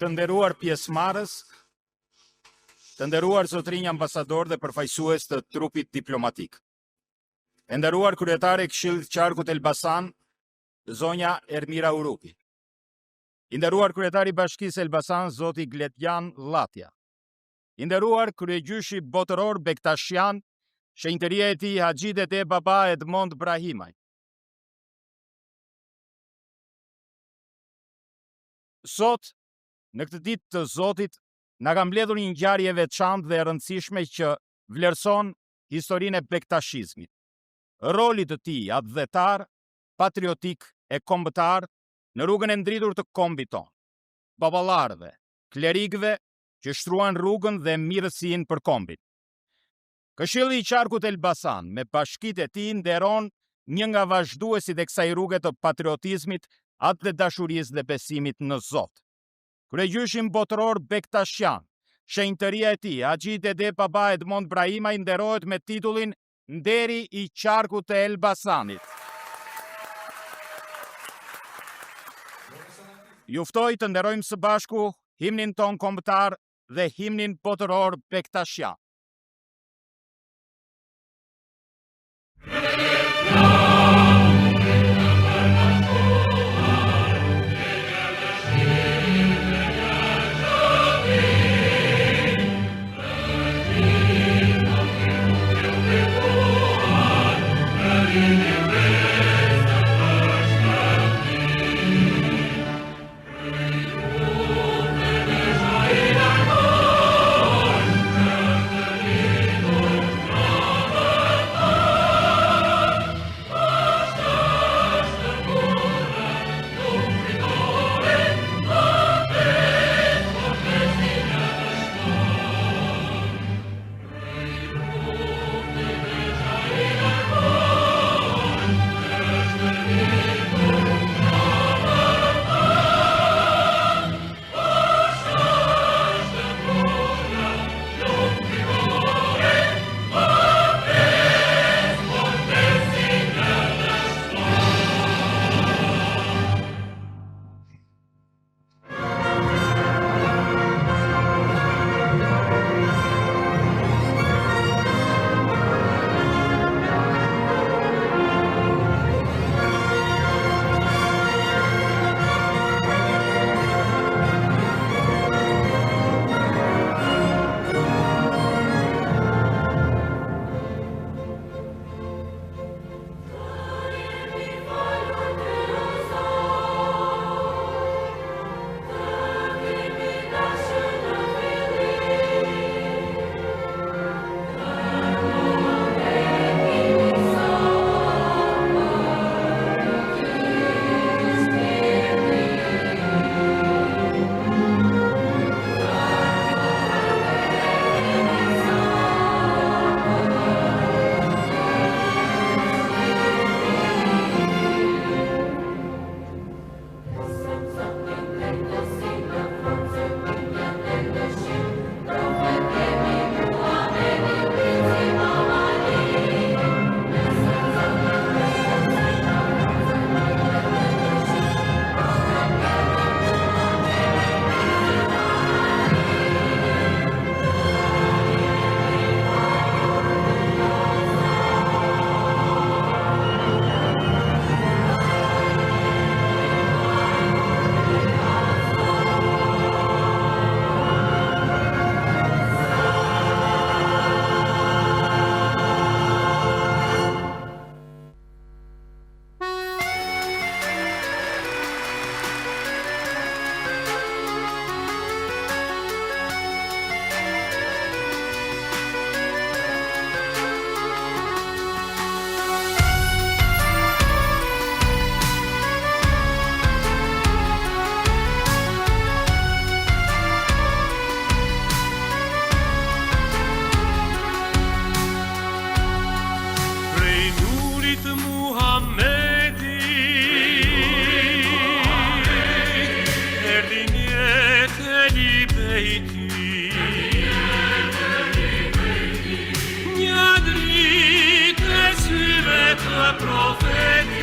Të nderuar pjesëmarrës, të nderuar zotrinj ambasador dhe përfaqësues të trupit diplomatik. E nderuar kryetare e Këshillit të Qarkut Elbasan, zonja Ermira Urupi. I nderuar kryetari i Bashkisë Elbasan, zoti Gledjan Llatja. I nderuar kryegjyshi botëror Bektashian, shenjtëria e tij Haxhi Dede Baba Edmond Brahimaj. Sot, në këtë ditë të Zotit, na ka mbledhur një ngjarje e veçantë dhe e rëndësishme që vlerëson historinë e bektashizmit. Roli të tij atdhetar, patriotik e kombëtar në rrugën e ndritur të kombit tonë. Baballarëve, klerikëve që shtruan rrugën dhe mirësinë për kombin. Këshilli i Qarkut Elbasan me bashkitë e tij nderon një nga vazhduesit e kësaj rruge të patriotizmit, atë dhe dashurisë dhe besimit në Zot. Kryegjyshin botëror Bektashian, shenjtëria e tij Haxhi Dede Baba Edmond Brahimaj nderohet me titullin Nderi i Qarkut të Elbasanit. Ju ftoj të nderojmë së bashku himnin ton kombëtar dhe himnin botëror Bektashian. Profetic,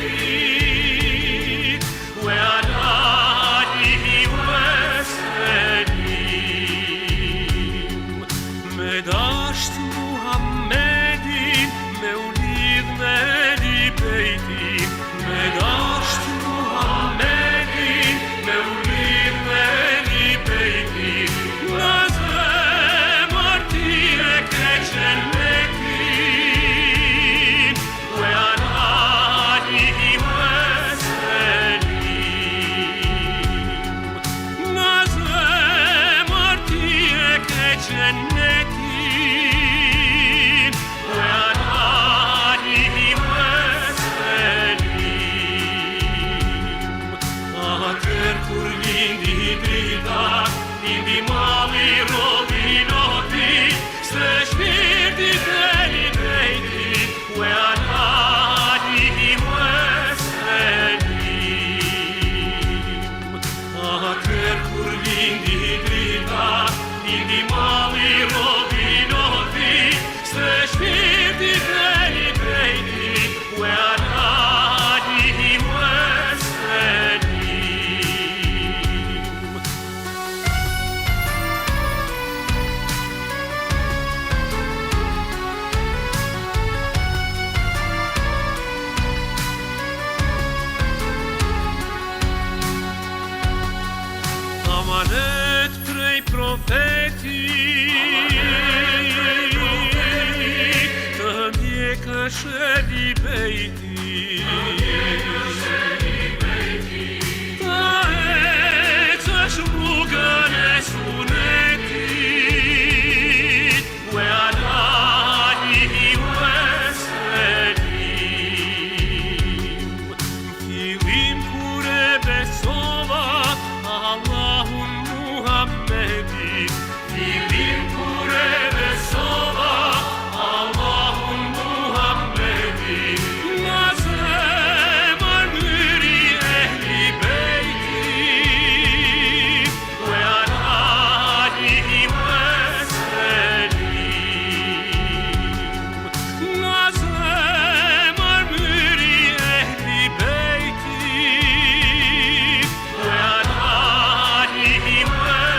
where I die, he was كشري بيتي تعيت أشبك نسونتي وعلائه وسليم في وين كرب الصبا الله محمدي في وين كرب الصبا الله محمدي نازم المري أهل بيتي وعلى آله وسلم نازم المري أهل بيتي وعلى آله وسلم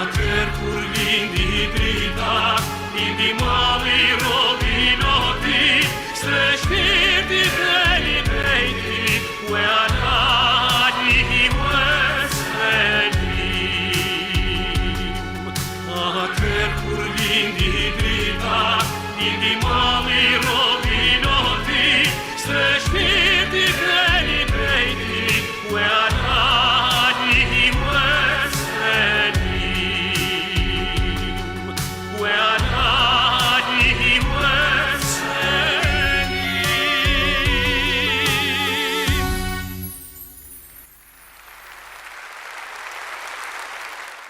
Ater kur lindi drita, lindi mali robi noti, së shpirti dheli bejti, we alani waselim. Ater kur lindi drita, lindi mali robi noti, së shpirti dheli bejti, we alani waselim.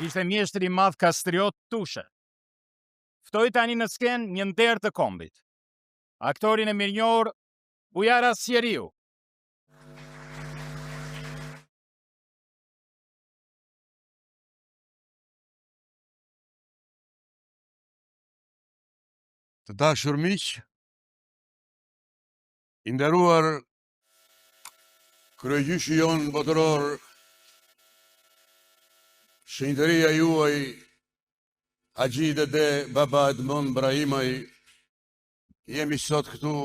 Ishte mjeshtri i madh Kastriot Tushe. Ftoi tani në skenë një nder të kombit. Aktorin e mirënjohur Bujara Sjeriu. Të dashur miq, i nderuar kryegjyshi jon botëror, shenjtëria juaj, Haxhi Dede Baba Edmond Brahimaj, jemi sot këtu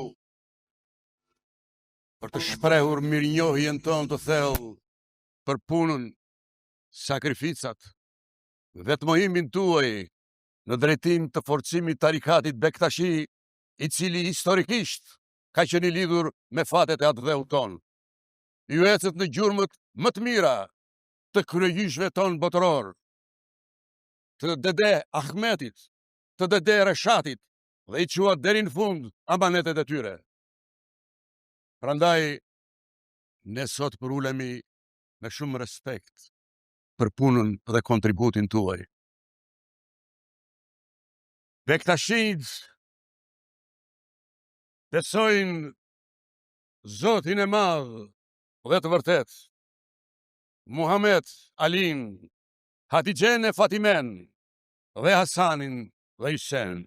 për të shprehur mirënjohjen tonë të thellë për punën, sakrificat, dhe të mohimin tuaj në drejtim të forcimit tarikatit Bektashi, i cili historikisht ka qenë i lidhur me fatet e atë dheut tonë. Ju ecët në gjurmët më të mira të kryegjyshve tonë botëror, të Dede Ahmetit, të Dede Reshatit, dhe i quat deri në fund amanetet e tyre. Prandaj, ne sot përulemi me shumë respekt për punën dhe kontributin tuaj. Bektashid besojnë Zotin e madh dhe të vërtet, Muhammed Alin, Hatixhen e Fatimen dhe Hasanin dhe Hyshen.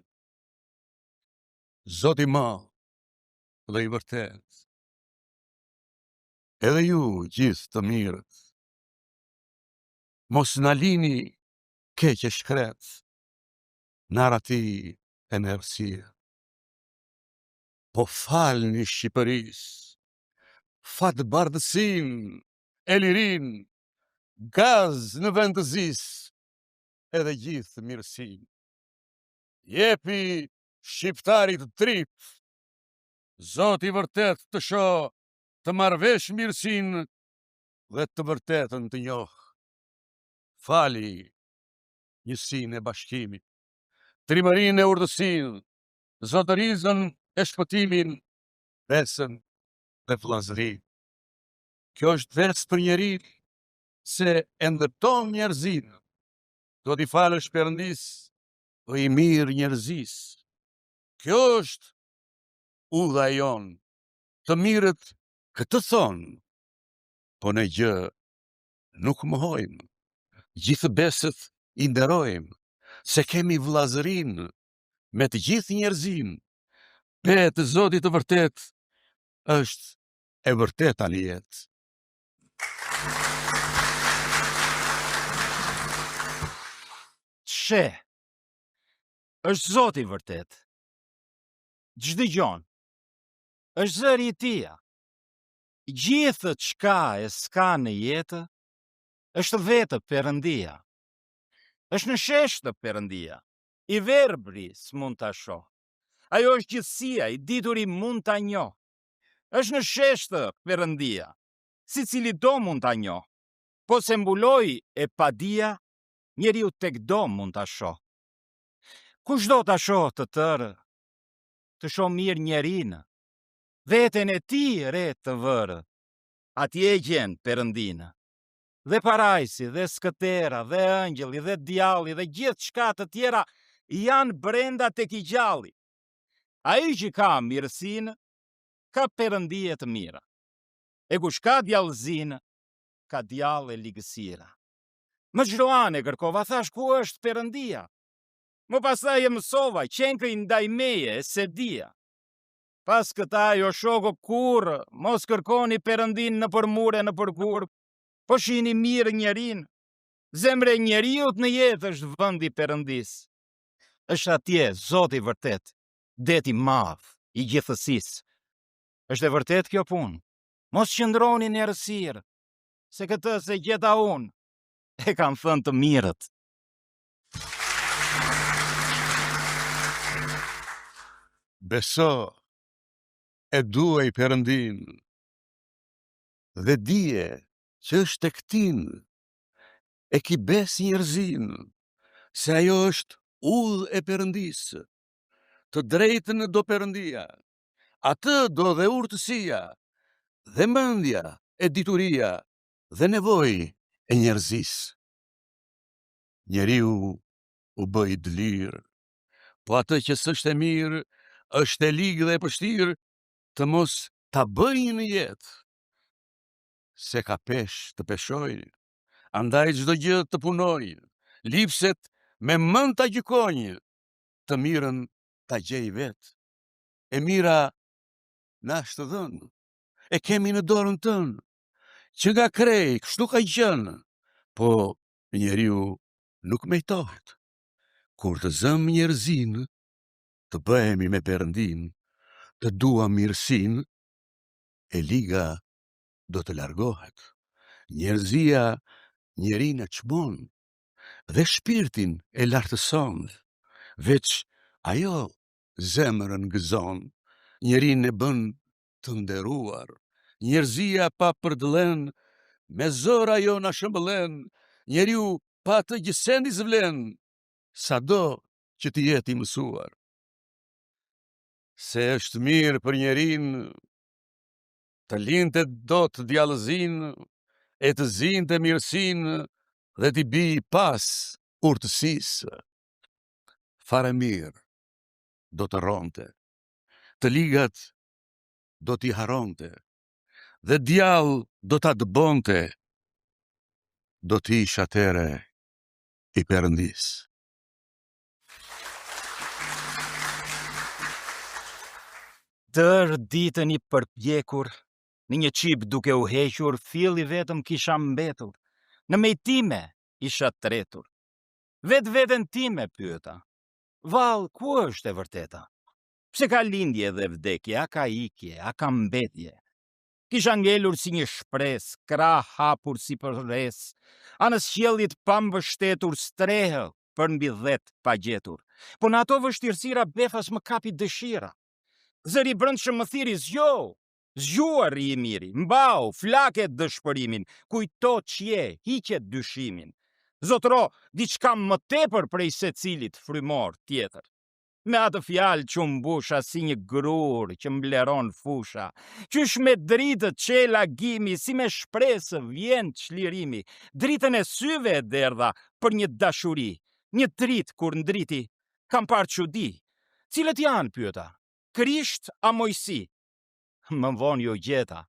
Zoti i madh dhe i vërtet. Edhe ju gjithë të mirët, mos na lini keq e shkret, narati e në errësia. Po falni Shqipërisë, fatbardhësin, e lirin, gaz në vendëzis, edhe gjithë mirësin. Jepi shqiptarit trip, Zoti vërtet të shoh, të marrëvesh mirësin dhe të vërtetën të njoh. Fali njësinë e bashkimit, trimërinë e urdhësinë, zotërizën e shpëtimin, besën dhe vllazërinë. Kjo është veç për njerin se e ndërton njerëzinë. Do t'i falësh Perëndis dhe i mirë njerëzis. Kjo është udha jonë. Të mirët këtë thonë, po në gjë nuk mohojmë. Gjithë besët i nderojmë, se kemi vllazërinë me të gjithë njerëzin. Betë Zotit të vërtet është e vërteta në jetë. She, është Zoti vërtet. Çdo gjon, është zëri i Tij. Gjithë çka e s'ka në jetë, është vetë Perëndia. Është në shesh të Perëndia. i verbri s'mund ta shoh. Ajo është gjithësia, i dituri mund ta njoh. Është në sheshtë Perëndia, si cili do mund ta njoh. Po se mbuloj e padia, njeriu tek do mund ta shoh. Kush do ta shoh të tërë, të shoh mirë njerinë, veten e tij re të vërë, atje gjen Perëndinë. Dhe parajsi, dhe skëtera, dhe ëngjëlli, dhe djalli, dhe gjithë shka të tjera janë brenda tek i gjalli. Ai që ka mirësinë, ka Perëndije të mira. E kush ka djallëzinë, ka djallë e ligësira. Më çdoan e kërkova, thash ku është Perëndia? Më pastaj e mësova, qenkë ndaj meje e se dia. Pas këta jo shoko kur, mos kërkoni Perëndinë në përmure në përkur, po shihni mirë njerin. Zemre njeriut në jetë është vendi Perëndis. Është atje Zoti vërtet, deti madh i gjithësisë. Është e vërtet kjo punë. Mos qëndroni në errësirë, se këtë se gjeta unë, e kam thënë të mirët. Beso, e duaj Perëndin, dhe dije që është tek tin, e ki bes njerëzin, se ajo është udhë e Perëndis, të drejtën do Perëndia, atë do dhe urtësia, dhe mendja e dituria, dhe nevoj e njerëzis. Njeriu u bëj dlirë, po atë që s'është e mirë, është e ligë dhe e pështirë, të mos ta bëjnë në jetë. Se ka pesh të peshojnë, andaj çdo gjë të punojnë, lipset me mend ta gjykojnë, të mirën ta gjej vetë. E mira na është dhënë, e kemi në dorën tënë, që nga krej kështu ka qenë, po njeriu nuk mejtohet. Kur të zëm njerëzin, të bëhemi me Perëndin, të duam mirësin, e liga do të largohet. Njerëzia njerin e çmon, dhe shpirtin e lartëson, veç ajo zemrën gëzon, njerin e bën të nderuar. Njerëzia pa përdëllen, me zor ajo na shëmbëllen, njeriu pa të gjësendis vlen, sado që të jeti mësuar. Se është mirë për njerin, të linte do të djallëzin, e të zinte mirësin, dhe t'i bi pas urtësisë. Fare mirë do të ronte, të ligat do t'i haronte, dhe djallë do t'a dëbonte, do t'ish atere i Perëndis. Tërë ditën i përpjekur, në një qip duke u hequr, filli vetëm kisha mbetur, në mejtime isha tretur. Veten time pyeta, vallë, ku është e vërteta? Pse ka lindje dhe vdekje, a ka ikje, a ka mbetje? Kisha ngelur si një shpres, krah hapur si për res, anës qiellit pa mbështetur, strehë për mbi 10 pa gjetur. Po në ato vështirësira befas më kapi dëshira. Zëri brëndshëm më thiri zgjuar i miri, mbau, flaket dëshpërimin, kujto qje, hiqet dyshimin. Zotro, diçka më tepër prej secilit frymor tjetër. Me atë fjalë që mbusha si një grur që mbleron fusha, qysh me dritët qela gimi, si me shpresë vjen çlirimi, dritën e syve e derdha për një dashuri, një drit kur ndriti, kam parë çudi. Cilët janë pyeta? Krisht a Mojsi? Më vonë jo gjeta.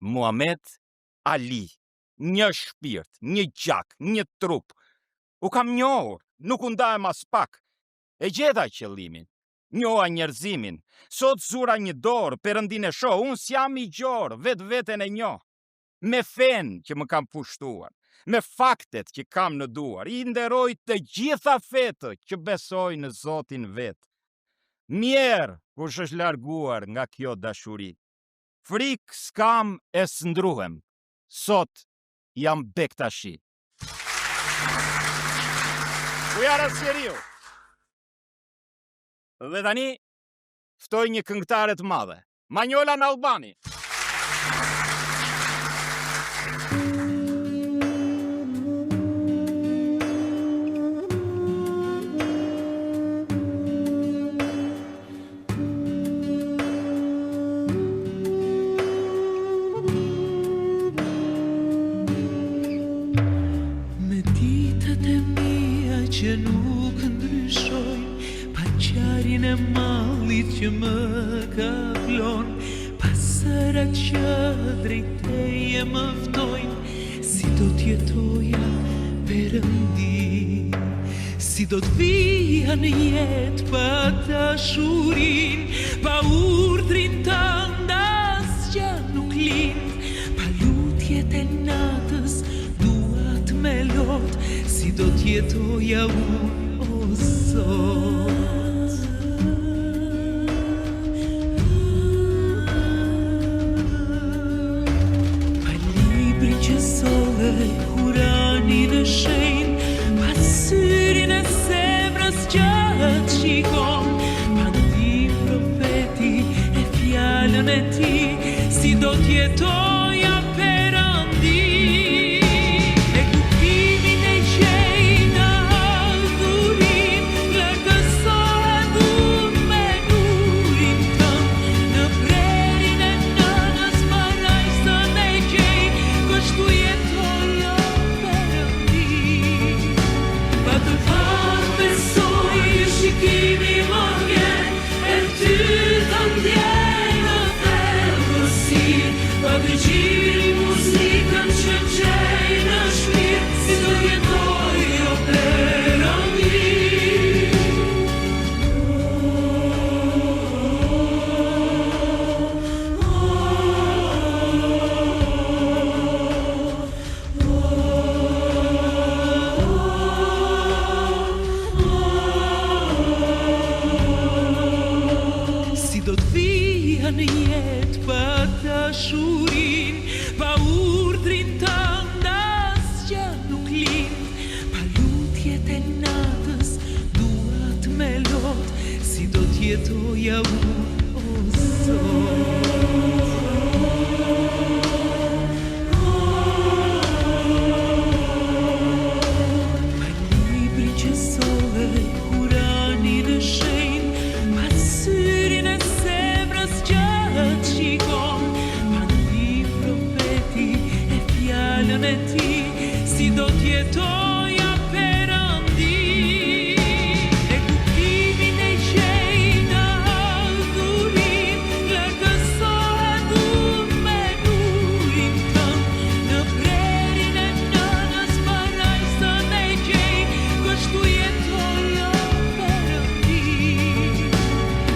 Muhamet, Ali, një shpirt, një gjak, një trup. U kam njohur, nuk u ndahem as pak. E gjeta qëllimin, njoha njerëzimin. Sot zura një dorë, Perëndin e shoh, unë s'jam i gjorë, veten e njoh. Me fen që më kam pushtuar, me faktet që kam në duar, i nderoj të gjitha fetë që besoj në Zotin vet. Mjerë kush është larguar nga kjo dashuri. Frik s'kam e s'ndruhem, sot jam Bektashi. Ujara Sjeriu. Dhe tani, ftoj një këngëtare të madhe, Manjola në Albani. Me ditët e mia që nuk ndryshojnë, pa qarin e mallit që më kaplon, pa sërat që drejteje më ftojnë, si do t'jetoja Perëndi, si do t'vija në jetë pa dashurin, pa urdhrin tënd asgjë nuk lind, pa lutjet e natës duat me lot, si do t'jetoja unë o Zot. Pa libri që sollej, Kuranin e shenjtë, pa syrin e zemrës që të shikon, pa ndim profeti e fjalën e tij, si do t'jetoja Perëndi. E kufimin e gjej në adhurim, lartësohet unë me nurin tënd, në prerin e nënës parajsën e gjej, kështu jetoja Perëndi. Pa të fat besoj shikimi më vjen, e ty të ndjej në thellësi, pa dëgjimi muzikën që gjej në shpirt, si do jetoj o Perëndi. Si do t'vija në jetë pa dashurin, pa urdhrin tënd asgjë nuk lind, pa lutjet e natës duat me lot, si do t'jetoja unë o Zot. Pa libri që sollej, Kuranin e shenjtë, pa syrin e zemrës që të shikon, pa ndim profeti e fjalën e tij, si do t'jetoja Perëndi. E kufimin e gjej në adhurim, lartësohet unë me nurin tënd, në prerin e nënës parajsën e gjej, kështu jetoja Perëndi.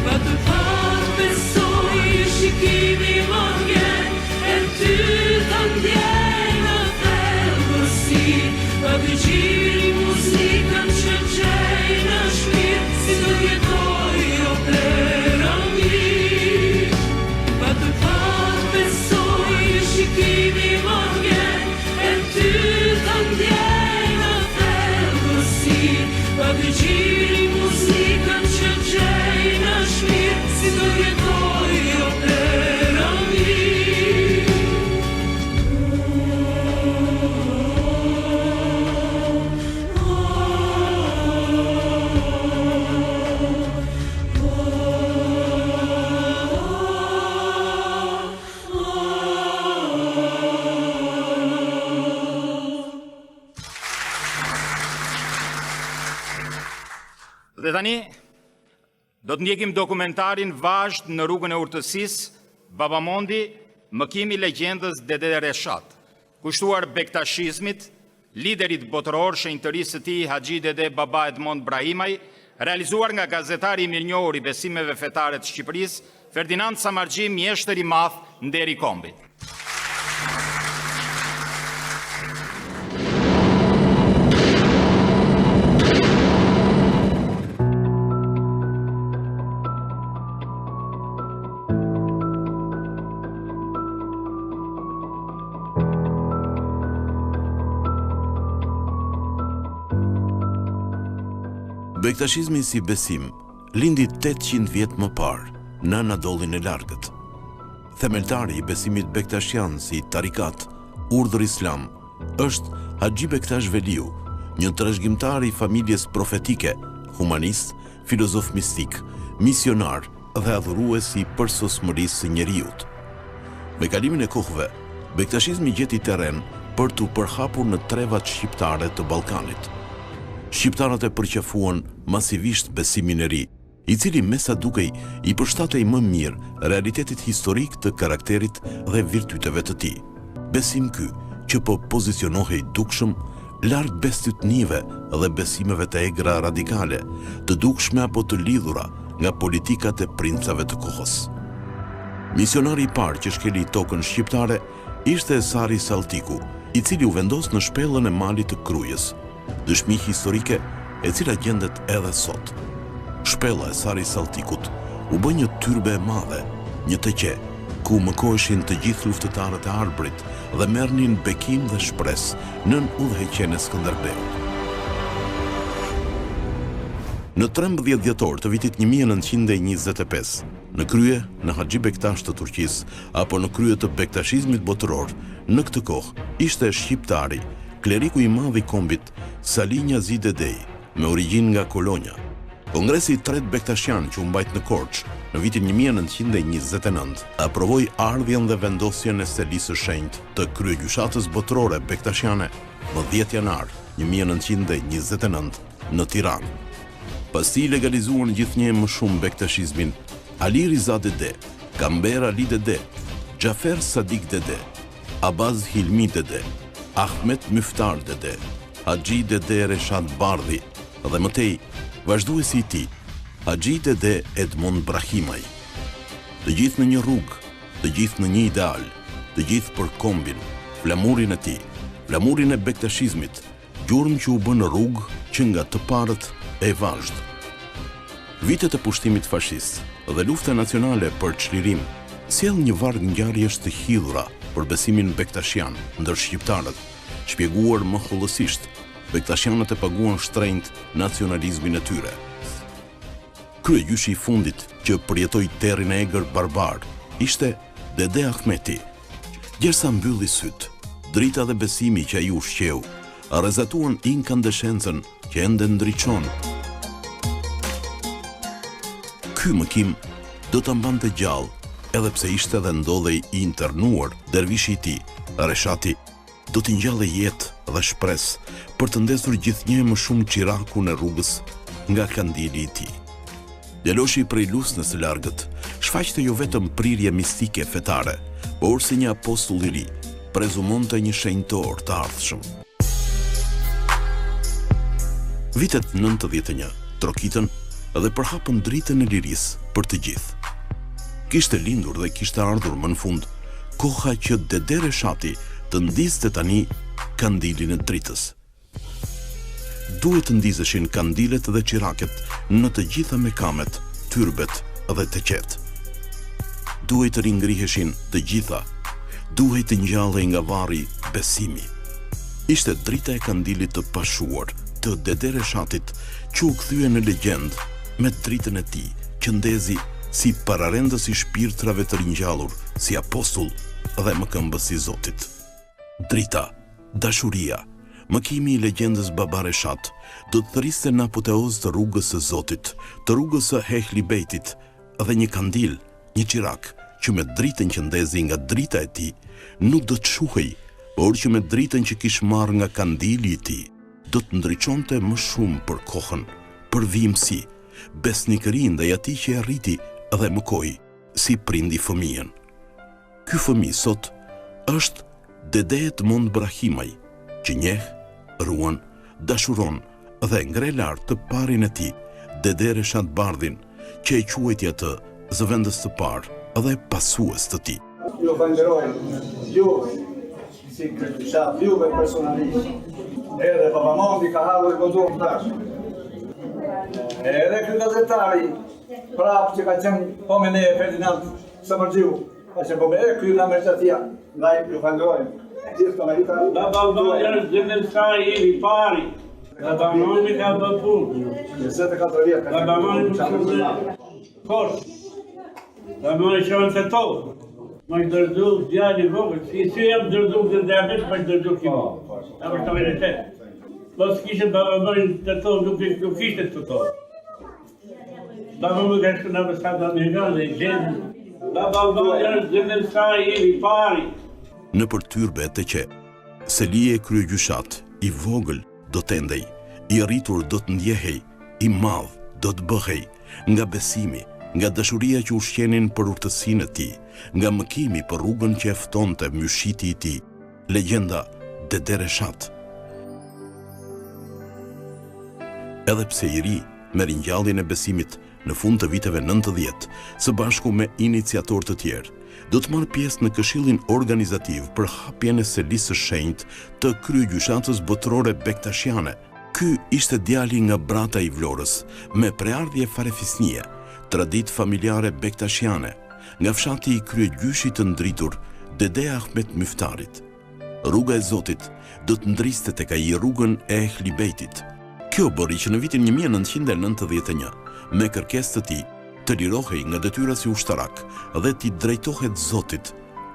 Pa të fat besoj shikimi më vjen, e ty të ndjej në thellësi, pa dëgjimi muzikën që gjej në shpirt, si do jetoj o Perëndi. Pa të fat besoj shikimi më vjen, e ty të ndjej në thellësi, pa dëgjimi muzikën që gjej në shpirt, si do jetoj o Perëndi. Dhe tani, do të ndjekim dokumentarin Vazhd në rrugën e urtësisë, Babamondi, mëkimi legjendës Dede Reshat, kushtuar bektashizmit, liderit botëror shenjtërisë së tij Haxhi Dede Baba Edmond Brahimaj, realizuar nga gazetari i mirënjohur i besimeve fetare të Shqipërisë, Ferdinand Samargji, mjeshtër i madh Nderi Kombit. Bektashizmi si besim lindi 800 vjet më parë në Anadollin e Largët. Themeltari i besimit bektashian si tarikat, urdhër islam, është Haxhi Bektash Veliu, një trashëgimtar i familjes profetike, humanist, filozof mistik, misionar dhe adhurues i përsosmërisë së njeriut. Me kalimin e kohëve, bektashizmi gjeti terren për t'u përhapur në trevat shqiptare të Ballkanit. Shqiptarët e përqafuan masivisht besimin e ri, i cili me sa dukej i përshtatej më mirë realitetit historik të karakterit dhe virtyteve të tij. Besim ky që po pozicionohej dukshëm larg bestytnive dhe besimeve të egra radikale, të dukshme apo të lidhura nga politikat e princave të kohës. Misionari i parë që shkeli tokën shqiptare ishte Sari Salltiku, i cili u vendos në shpellën e malit të Krujës, dëshmi historike e cila gjendet edhe sot. Shpella e Sari Salltikut u bë një tyrbe e madhe, një tëqe, ku mëkoheshin të gjithë luftëtarët e Arbrit dhe merrnin bekim dhe shpresë nën udhëheqjen e Skënderbeut. Në 13 dhjetor të vitit 1925, në krye në Haxhi Bektash të Turqisë apo në krye të bektashizmit botëror, në këtë kohë ishte shqiptari, kleriku i madh i kombit Salih Njazi Dedej, me origjinë nga Kolonja. Kongresi i tretë bektashian që u mbajt në Korçë në vitin 1929 aprovoi ardhjen dhe vendosjen e Selisë së Shenjtë të kryegjyshatës botërore bektashiane më 10 janar 1929 në Tiranë. Pasi legalizuan gjithnjë më shumë bektashizmin, Ali Riza Dede, Kamber Ali Dede, Xhafer Sadik Dede, Abaz Hilmi Dede, Ahmet Myftar Dede, Haxhi Dede Reshad Bardhi dhe mëtej vazhduesi i tij, Haxhi Dede Edmond Brahimaj. Të gjithë në një rrugë, të gjithë në një ideal, të gjithë për kombin, flamurin e tij, flamurin e bektashizmit, gjurmë që u bë në rrugë që nga të parët e vazhd. Vitet e pushtimit fashist dhe lufta nacionale për çlirim sjell një varg ngjarjesh të hidhura për besimin bektashian ndër shqiptarët, shpjeguar më hollësisht. Bektashianët e paguan shtrenjt nacionalizmin e tyre. Kryegjyshi i fundit që përjetoi terrin e egër barbar ishte Dede Ahmeti. Gjersa mbylli syt, drita dhe besimi që ai ushqeu arrezatuan inkandeshencën që ende ndriçon. Ky mëkim do ta mbante gjallë, edhe pse ishte dhe ndodhej i internuar, dervishi i tij, Reshati, do t'i ngjallë jetë dhe shpresë për të ndezur gjithnjë më shumë qirakun e rrugës nga kandili i tij. Djaloshi prej Lusnës së Largët shfaqte jo vetëm prirje mistike fetare, por si një apostull i ri, prezumonte një shenjtor të ardhshëm. Vitet 91 trokitën dhe përhapën dritën e lirisë për të gjithë. Kishte lindur dhe kishte ardhur më në fund koha që Dede Reshati të ndizte tani kandilin e dritës. Duhet të ndizeshin kandilet dhe qiraket në të gjitha mekamet, tyrbet dhe të qetë. Duhet të ringriheshin të gjitha, duhet të ngjallej nga varri besimi. Ishte drita e kandilit të pashuar të Dede Reshatit që u kthye në legjend me dritën e tij që ndezi si pararendës i shpirtrave të ringjallur, si apostull dhe mëkëmbës i Zotit. Drita, dashuria, mëkimi i legjendës Baba Reshat do të thëriste në apoteoz të rrugës së Zotit, të rrugës së Ehli Bejtit dhe një kandil, një qirak që me dritën që ndezi nga drita e tij nuk do të shuhej, por që me dritën që kish marrë nga kandili i tij do të ndriçonte më shumë për kohën, për vimësi, besnikërinë ndaj atij që e arriti dhe mëkoi si prindi fëmijën. Ky fëmijë sot është Dede Edmond Brahimaj, që njeh, ruan, dashuron dhe ngre lart të parin e tij, Dede Reshad Bardhin, që e quajti atë zëvendës të parë dhe pasues të tij. Ju falenderoj, ju si kryegjyshat, juve personalisht. Edhe Papamondi ka hallur konzum tash. Edhe ky gazetari prapë që ka qenë po me ne Ferdinand Samardhiu, ka qenë po me ky nga Mercatia, ndaj ju falenderoj. Gjithë Amerika. Da valdoj është gjendësaj i pari. Babamoni ka bë punë. 24 vjet ka Babamoni punë. Kosh. Babamoni qënë të tokë. Më dërdu djali vogël, si jam dërdu të diabet, më dërdu kimo. A për të veritet. Mos kishte babamoni të tokë, nuk ishte të tokë. Babamoni ka shku në pësat Amerikanë dhe gjenë. Babamoni është dhe saj i pari. Në për tyrbe të që, Selie kryegjyshat, i vogël do t'endej, i rritur do t'ndjehej, i madh do t'bëhej, nga besimi, nga dashuria që ushqenin për urtësinë e tij, nga mëkimi për rrugën që e ftonte myshiti i tij. Legjenda Dede Reshat. Edhe pse i ri me ringjalljen e besimit në fund të viteve 90, së bashku me iniciatorë të tjerë, do të marrë pjesë në këshillin organizativ për hapjen e selisë së shenjtë të kryegjyshatës botërore bektashiane. Ky ishte djali nga Brata i Vlorës, me preardhje farefisnie, traditë familjare bektashiane, nga fshati i kryegjyshit të ndritur Dede Ahmet Myftarit. Rruga e Zotit do të ndriste tek ai rrugën e Ehlibejtit. Kjo bëri që në vitin 1991, me kërkesë të tij, të lirohej nga detyra si ushtarak dhe t'i drejtohet Zotit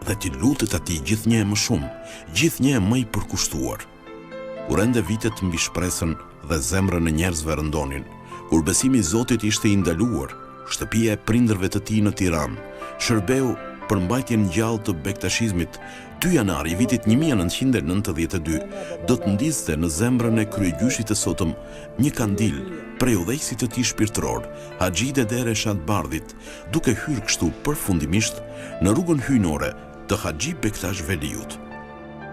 dhe t'i lutet atij gjithnjë më shumë, gjithnjë më i përkushtuar. Kur ende vitet mbi shpresën dhe zemrën e njerëzve rëndonin, kur besimi i Zotit ishte i ndaluar, shtëpia e prindërve të tij në Tiranë, shërbeu për mbajtjen gjallë të bektashizmit, 2 janar i vitit 1992 do të ndizte në zemrën e kryegjyshit të sotëm një kandil prej udhëheqësit të tij shpirtëror, Haxhi Dede Reshat Bardhit, duke hyrë kështu përfundimisht në rrugën hyjnore të Haxhi Bektash Veliut.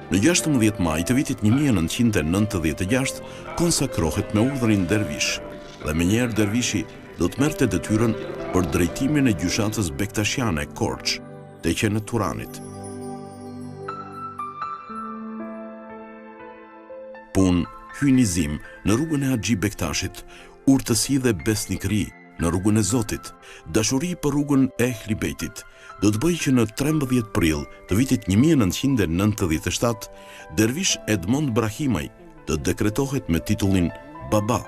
Në 16 maj të vitit 1996 konsakrohet me urdhrin dervish, dhe menjëherë dervishi do të merrte detyrën për drejtimin e gjyshatës bektashiane Korç, te qenë në Turanit. Punë, hyjnizim në rrugën e Haxhi Bektashit, urtësi dhe besnikëri në rrugën e Zotit, dashuri për rrugën e Ehlibejtit, do të bëjë që në 13 prill të vitit 1997, dervish Edmond Brahimaj të dekretohet me titullin Baba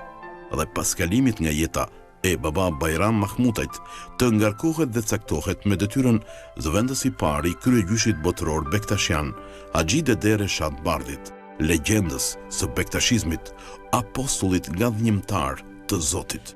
dhe pas kalimit nga jeta e Baba Bajram Mahmutajt të ngarkohet dhe caktohet me detyrën zëvendës i parë i kryegjyshit botëror bektashian, Haxhi Dede Reshat Bardhit, legjendës së bektashizmit, apostullit nga dhënjimtar të Zotit.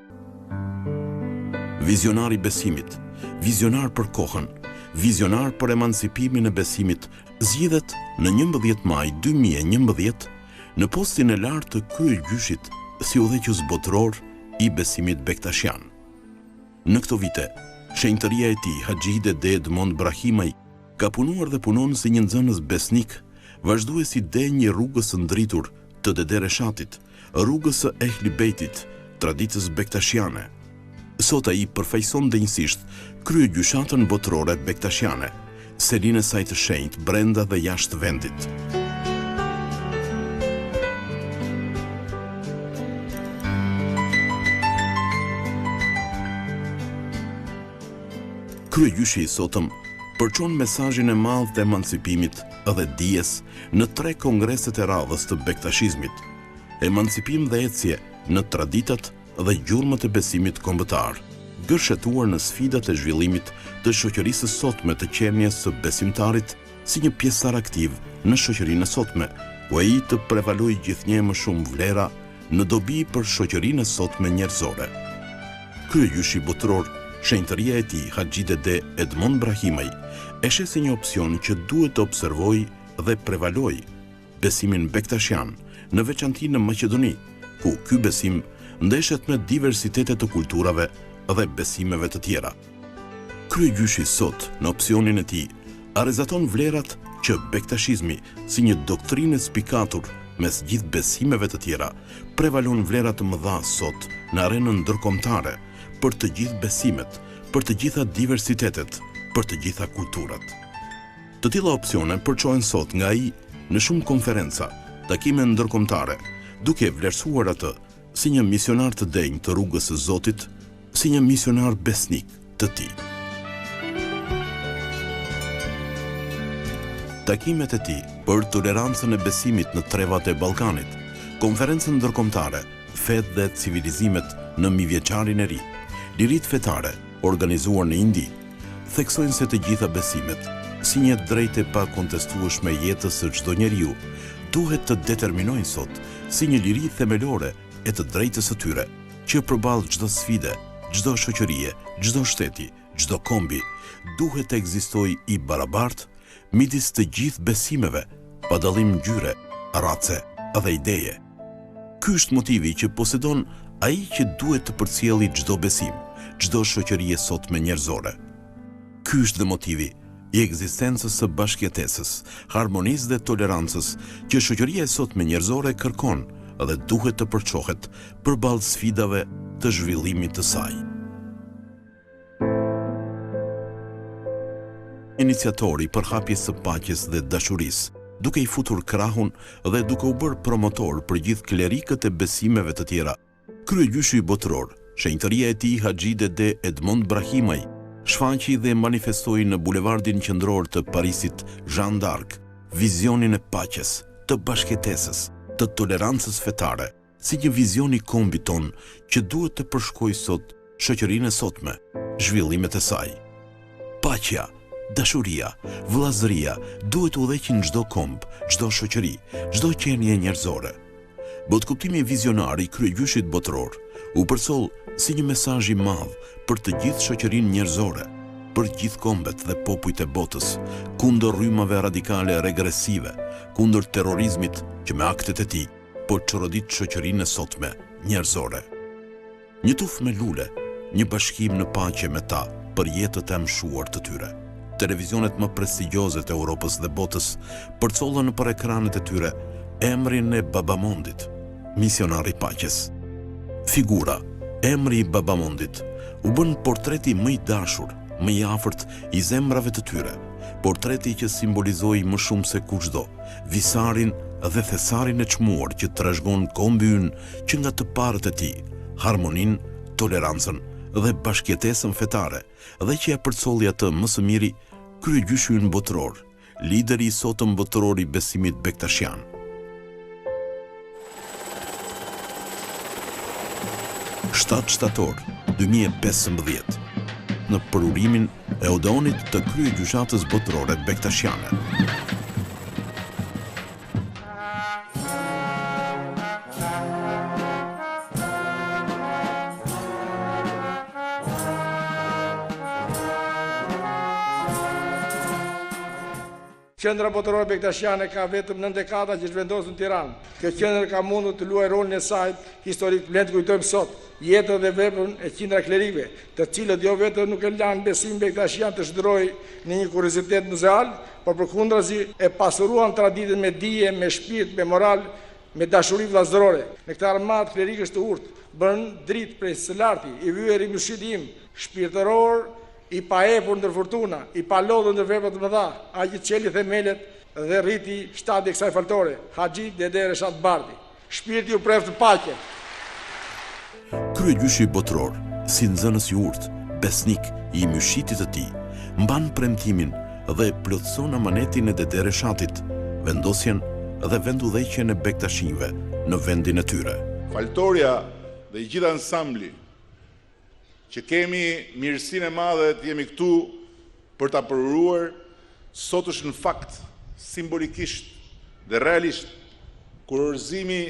Vizionar i besimit, vizionar për kohën, vizionar për emancipimin e besimit, zgjidhet në 11 maj 2011 në postin e lartë të kryegjyshit si udhëheqës botëror i besimit bektashian. Në këto vite, shenjtëria e tij, Haxhi Dede Edmond Brahimaj, ka punuar dhe punon si një nxënës besnik, vazhduesi denj i rrugës së ndritur të Dede Reshatit, rrugës së Ehlibejtit, traditës bektashiane. Sot ai përfaqëson denjësisht kryegjyshatën botërore bektashiane, selinë e saj të shenjtë brenda dhe jashtë vendit. Kryegjyshi i sotëm përçon mesazhin e madh të emancipimit dhe dijes në 3 kongreset e radhës të bektashizmit, emancipim dhe ecje në traditat dhe gjurmët e besimit kombëtar, gërshetuar në sfidat e zhvillimit të shoqërisë sotme të qenjes së besimtarit si një pjesëtar aktiv në shoqërinë sotme, ku ai të prevalojë gjithnjë më shumë vlera në dobi për shoqërinë sotme njerëzore. Kryegjyshi botëror, shenjtëria e tij, Haxhi Dede Edmond Brahimaj, e sheh si një opsion që duhet të observojë dhe prevalojë besimin bektashian, në veçanti në Maqedoni, ku ky besim ndeshet me diversitete të kulturave dhe besimeve të tjera. Kryegjyshi sot, në opsionin e tij, arrezaton vlerat që bektashizmi, si një doktrinë spikatur mes gjithë besimeve të tjera, prevalon vlera të mëdha sot në arenën ndërkombëtare, për të gjithë besimet, për të gjitha diversitetet, për të gjitha kulturat. Të tilla opsione përçohen sot nga ai në shumë konferenca, takime ndërkombëtare, duke vlerësuar atë si një misionar të denjë të rrugës së Zotit, si një misionar besnik të tij. Takimet e tij për tolerancën e besimit në trevat e Ballkanit, Konferencën ndërkombëtare Fetë dhe civilizimet në mijëvjeçarin e ri, lirit fetare organizuar në Indi, theksojnë se të gjitha besimet, si një drejtë pa kontestueshme jetës së çdo njeriu, duhet të determinojnë sot si një liri themelore e të drejtës së tyre, që përballë çdo sfide, çdo shoqërie, çdo shteti, çdo kombi, duhet të ekzistojë i barabartë midis të gjithë besimeve, pa dallim ngjyre, race dhe ideje. Ky është motivi që posedon ai që duhet të përcjelli çdo besim, çdo shoqërie sotme njerëzore. Ky është dhe motivi i ekzistencës së bashkëjetesës, harmonisë dhe tolerancës që shoqëria e sotme njerëzore kërkon dhe duhet të përçohet përballë sfidave të zhvillimit të saj. Iniciatori për hapjes së paqes dhe dashurisë, duke i futur krahun dhe duke u bërë promotor për gjithë klerikët e besimeve të tjera, kryegjyshi botëror, shenjtëria e tij Haxhi Dede Edmond Brahimaj, shfaqi dhe manifestoi në bulevardin qendror të Parisit Jeanne d'Arc vizionin e paqes, të bashkëjetesës, të tolerancës fetare, si një vizion i kombit ton që duhet të përshkojë sot shoqërinë e sotme, zhvillimet e saj. Paqja, dashuria, vëllazëria duhet udhëheqin çdo komb, çdo shoqëri, çdo qenie njerëzore. Botkuptimi vizionar i kryegjyshit botëror u përsoll si një mesazh i madh për të gjithë shoqërinë njerëzore, për gjithë kombet dhe popujt e botës, kundër rrymave radikale regresive, kundër terrorizmit që me aktet e tij po çorodit shoqërinë e sotme njerëzore. Një tuf me lule, një bashkim në paqe me ta për jetët e mshuar të tyre. Televizionet më prestigjioze të Europës dhe botës përcollën nëpër ekranet e tyre emrin e Babamondit, misionar i paqes. Figura, emri i Babamondit, u bën portreti më i dashur, më i afërt i zemrave të tyre, portreti që simbolizoi më shumë se kushdo visarin dhe thesarin e çmuar që trashëgon kombi ynë që nga të parët e tij, harmoninë, tolerancën dhe bashkëjetesën fetare, dhe që ja përcolli atë më së miri kryegjyshi ynë botëror, lideri i sotëm botëror i besimit bektashian. 7 shtator 2015 në përurimin e Odeonit të kryegjyshatës botërore bektashiane. Qendra botërore bektashiane ka vetëm 9 dekada që zhvendosur në Tiranë. Kjo qendër ka mundur të luajë rolin e saj historik. Le të kujtojmë sot jetën dhe veprën e qindra klerikëve, të cilët jo vetëm nuk e lanë besimin bektashian të zhdrojë në një kuriozitet muzeal, por përkundrazi e pasuruan traditën me dije, me shpirt, me moral, me dashuri vllazërore. Në këtë armatë klerikësh të urtë bën dritë prej së larti, i vyer i myshitim shpirtëror, i paepur ndër fortuna, i palodhur ndër vepra të mëdha, ai që çeli themelet dhe rriti shtati e kësaj faltore, Haxhi Dede Reshat Bardi. Shpirti u pref të paqe. Kryegjyshi botëror, si nxënës i urtë, besnik i myshitit të tij, mban premtimin dhe plotëson amanetin e Dede Reshatit, vendosjen dhe vendudhëheqjen e bektashinjve në vendin e tyre. Faltoria dhe i gjithë ansambli që kemi mirësinë e madhe të jemi këtu për ta përuruar, sot është në fakt simbolikisht dhe realisht kurorëzimi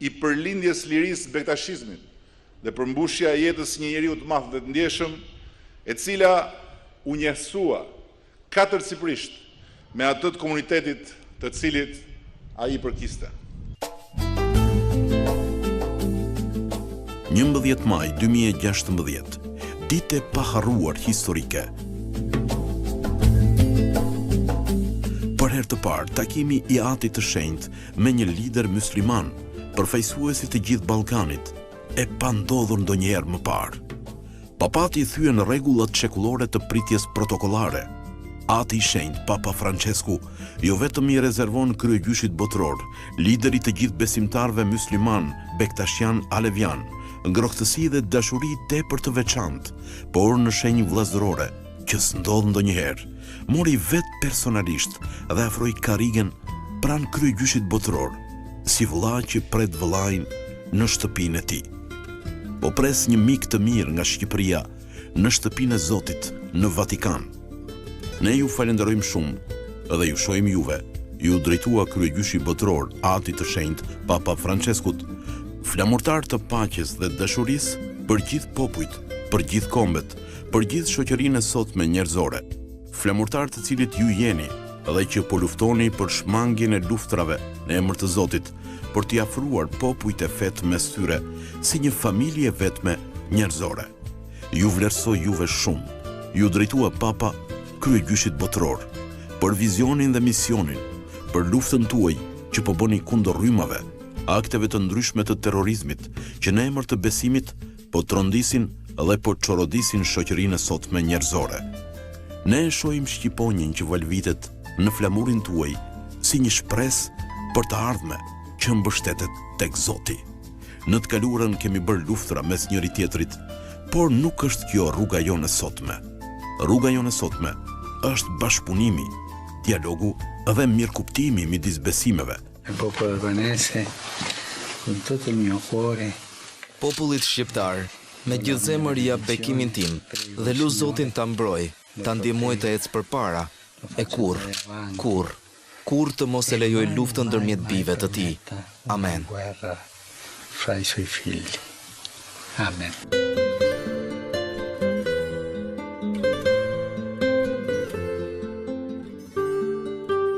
i përlindjes lirisë bektashizmit dhe përmbushja e jetës një njeriu të madh dhe të ndjeshëm, e cila u njësua katërcipërisht me atë të komunitetit të cilit ai përkiste. 11 maj 2016, ditë e paharruar historike. Për herë të parë, takimi i atit të shenjtë me një lider musliman, përfaqësuesi të gjithë Ballkanit, e pandodhur ndonjëherë më parë. Papati thyen rregullat shekullore të pritjes protokollare. Ati i shenjtë, Papa Francesku, jo vetëm i rezervon kryegjyshit botëror, liderit të gjithë besimtarëve musliman, bektashian, alevian, ngrohtësi dhe dashuri tepër të veçantë, por në shenjë vllazërore që s'ndodh ndonjëherë, mori vetë personalisht dhe afroi karrigen pranë kryegjyshit botëror, si vëlla që pret vëllain në shtëpinë e tij. Po pres një mik të mirë nga Shqipëria në shtëpinë e Zotit në Vatikan. Ne ju falenderojmë shumë dhe ju shohim juve, ju drejtua kryegjyshi botror Ati të Shenjtë Papa Franceskut, flamurtar të paqes dhe dashurisë për gjithë popujt, për gjithë kombet, për gjithë shoqërinë e sotme njerëzore. Flamurtar të cilit ju jeni dhe që po luftoni për shmangjen e luftrave në emër të Zotit, për t'i afruar popujt e fetë mes tyre si një familje vetme njerëzore. Ju vlerësoj juve shumë, ju drejtua Papa kryegjyshit botror, për vizionin dhe misionin, për luftën tuaj që po bëni kundër rrymave, akteve të ndryshme të terrorizmit, që në emër të besimit po trondisin dhe po çorodisin shoqërinë e sotme njerëzore. Ne e shohim shqiponjin që valvitet në flamurin tuaj si një shpresë për të ardhme që mbështetet tek Zoti. Në të kaluarën kemi bërë luftra mes njëri tjetrit, por nuk është kjo rruga jonë e sotme. Rruga jonë e sotme është bashkëpunimi, dialogu dhe mirëkuptimi midis besimeve. Popolo albanese, con tutto il mio cuore. Popullit shqiptar, me gjithë zemër ja bekimin tim dhe lu Zotin ta mbroj, ta ndihmoj të ecë përpara, e kur të mos e lejoj luftën ndërmjet bijve të tij. Amen. Fra i suoi figli. Amen.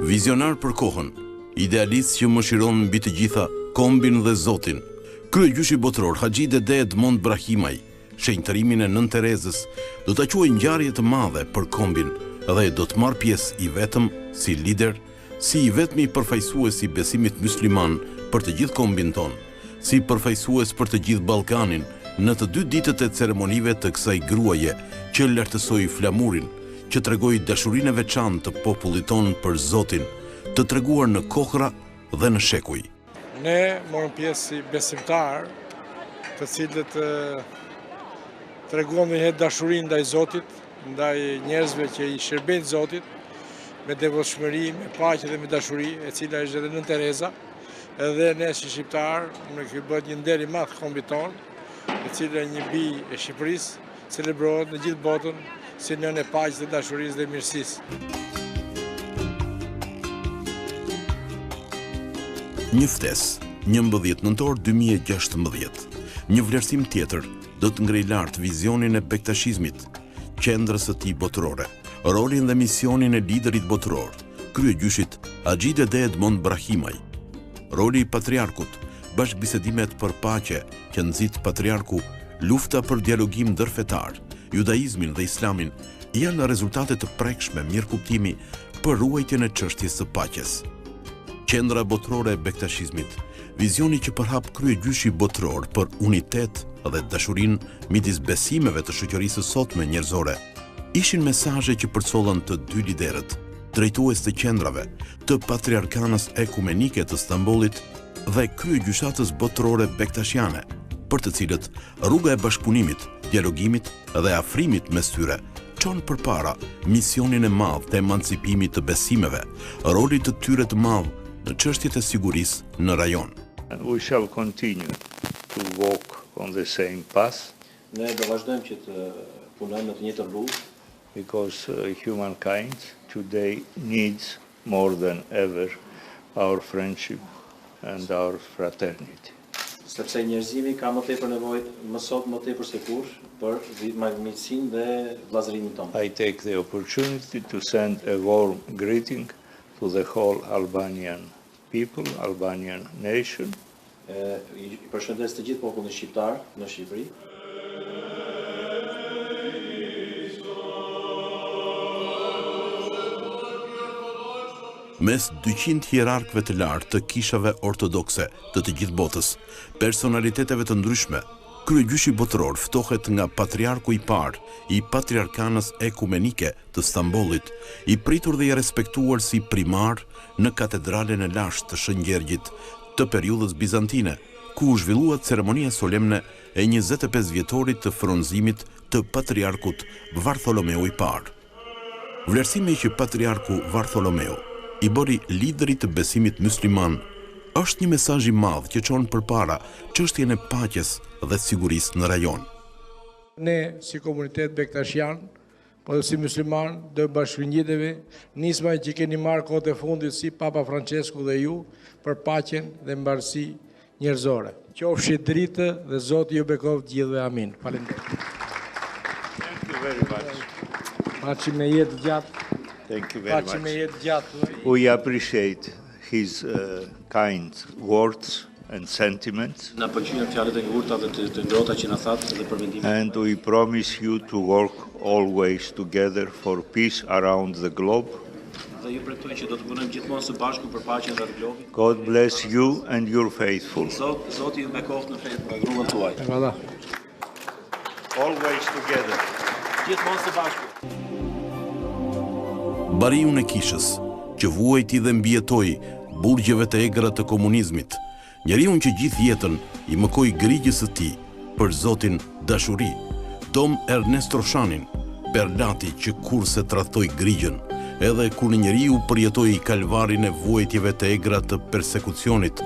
Vizionar për kohën, idealist që mëshiron mbi të gjitha kombin dhe Zotin, kryegjyshi botror Haxhi Dede Edmond Brahimaj, shenjtërimin e Nën Terezës, do ta quajë ngjarje të madhe për kombin dhe do të marrë pjesë i vetëm si lider, si i vetmi përfaqësues i besimit musliman për të gjithë kombin ton, si përfaqësues për të gjithë Ballkanin në të dy ditët e ceremonive të kësaj gruaje që lartësoi flamurin, që tregoi dashurinë e veçantë të popullit ton për Zotin, të treguar në kohra dhe në shekuj. Ne morëm pjesë si besimtar, të cilët treguam një dashurinë ndaj Zotit, ndaj njerëzve që i shërbejnë Zotit, me devotshmëri, me paqe dhe me dashuri, e cila është edhe Nën Tereza, edhe ne si shqiptar, ne ky bëhet një nder i madh kombit ton, e cila një bij e Shqipërisë, celebrohet në gjithë botën si nënë e paqes dhe dashurisë dhe mirësisë. Një ftesë, 11 nëntor 2016. Një vlerësim tjetër do të ngrej lart vizionin e bektashizmit, qendrës së tij botërore, rolin dhe misionin e liderit botëror, kryegjyshit Haxhi Dede Edmond Brahimaj. Roli i patriarkut, bashkëbisedimet për paqe që nxit patriarku, lufta për dialogim ndërfetar, judaizmin dhe islamin, janë rezultate të prekshme mirëkuptimi për ruajtjen e çështjes së paqes. Qendra botërore e bektashizmit, vizioni që përhap kryegjyshi botror për unitet dhe dashurinë midis besimeve të shoqërisë së sotme njerëzore, ishin mesazhe që përcollën të dy liderët, drejtues të qendrave, të patriarkanës ekumenike të Stambollit dhe kryegjyshatës botërore bektashiane, për të cilët rruga e bashkëpunimit, dialogimit dhe afrimit mes tyre çon përpara misionin e madh të emancipimit të besimeve, rolit të tyre të madh në çështjet e sigurisë në rajon. We shall continue to walk on the same path. Ne do vazhdojmë që të punojmë në të njëjtën rrugë. Because humankind today needs more than ever our friendship and our fraternity. Sepse njerëzimi ka më tepër nevojë, më sot më tepër se kur, për miqësinë dhe vllazërimin tonë. I take the opportunity to send a warm greeting to the whole Albanian people, Albanian nation. I përshëndes të gjithë popullin shqiptar në Shqipëri. Mes 200 hierarkëve të lartë të kishave ortodokse të gjithë botës, personaliteteve të ndryshme, kryegjyshi botëror ftohet nga patriarku i parë i patriarkanës ekumenike të Stambollit, i pritur dhe i respektuar si primar në katedralen e lashtë të Shëngjergjit të periudhës bizantine, ku u zhvillua ceremonia solemne e 25 vjetorit të frymëzimit të patriarkut Vartholomeu i parë. Vlerësimi që patriarku Vartholomeu i bëri liderit të besimit musliman është një mesazh i madh që çon përpara çështjen e paqes dhe sigurisë në rajon. Ne si komunitet bektashian, po dhe si musliman, dhe bashkëngjitëve, nisma që keni marrë kohët e fundit si Papa Francesku dhe ju për paqen dhe mbarësi njerëzore. Qofshi dritë dhe Zoti ju bekov gjithëve. Amin. Faleminderit. Thank you very much. Paçi me jetë gjatë. Thank you very Paçi me much. jetë gjatë. We appreciate his kind words and sentiments. Na pëlqejnë fjalët e ngurta dhe të ngrohta që na thatë dhe për mendimin. And we promise you to work always together for peace around the globe. Dhe ju pretendoj që do të punojmë gjithmonë së bashku për paqen rreth globit. God bless you and your faithful. Zoti ju bekoft në fetë në rrugën tuaj. Valla. Always together. Gjithmonë së bashku. Bariun e Kishës, që vuajti dhe mbijetoi burgjeve të egra të komunizmit, njeriu që gjithë jetën i mëkoi grigjës së tij për Zotin dashuri, Dom Ernest Roshanin, Berlati që kurse tradhtoi grigjën, edhe kur njeriu përjetoi kalvarin e vuajtjeve të egra të persekucionit,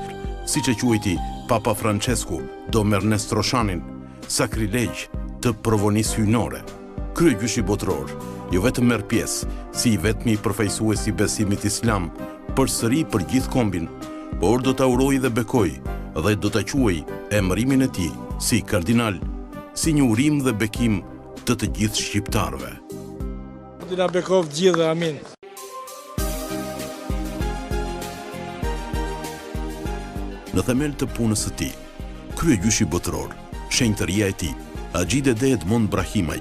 siç e quajti Papa Francesku, Dom Ernest Roshanin, sakrilegj të provonisë hyjnore. Kryegjyshi botror jo vetëm merr pjesë si i vetmi përfaqësues i besimit islam përsëri për gjithë kombin, por do ta urojë dhe bekoj dhe do ta quajë emërimin e tij si kardinal, si një urim dhe bekim të gjithë shqiptarëve. Zoti na bekov gjithë. Amin. Në themel të punës së tij, kryegjyshi botror, shenjtëria e tij, Haxhi Dede Edmond Brahimaj,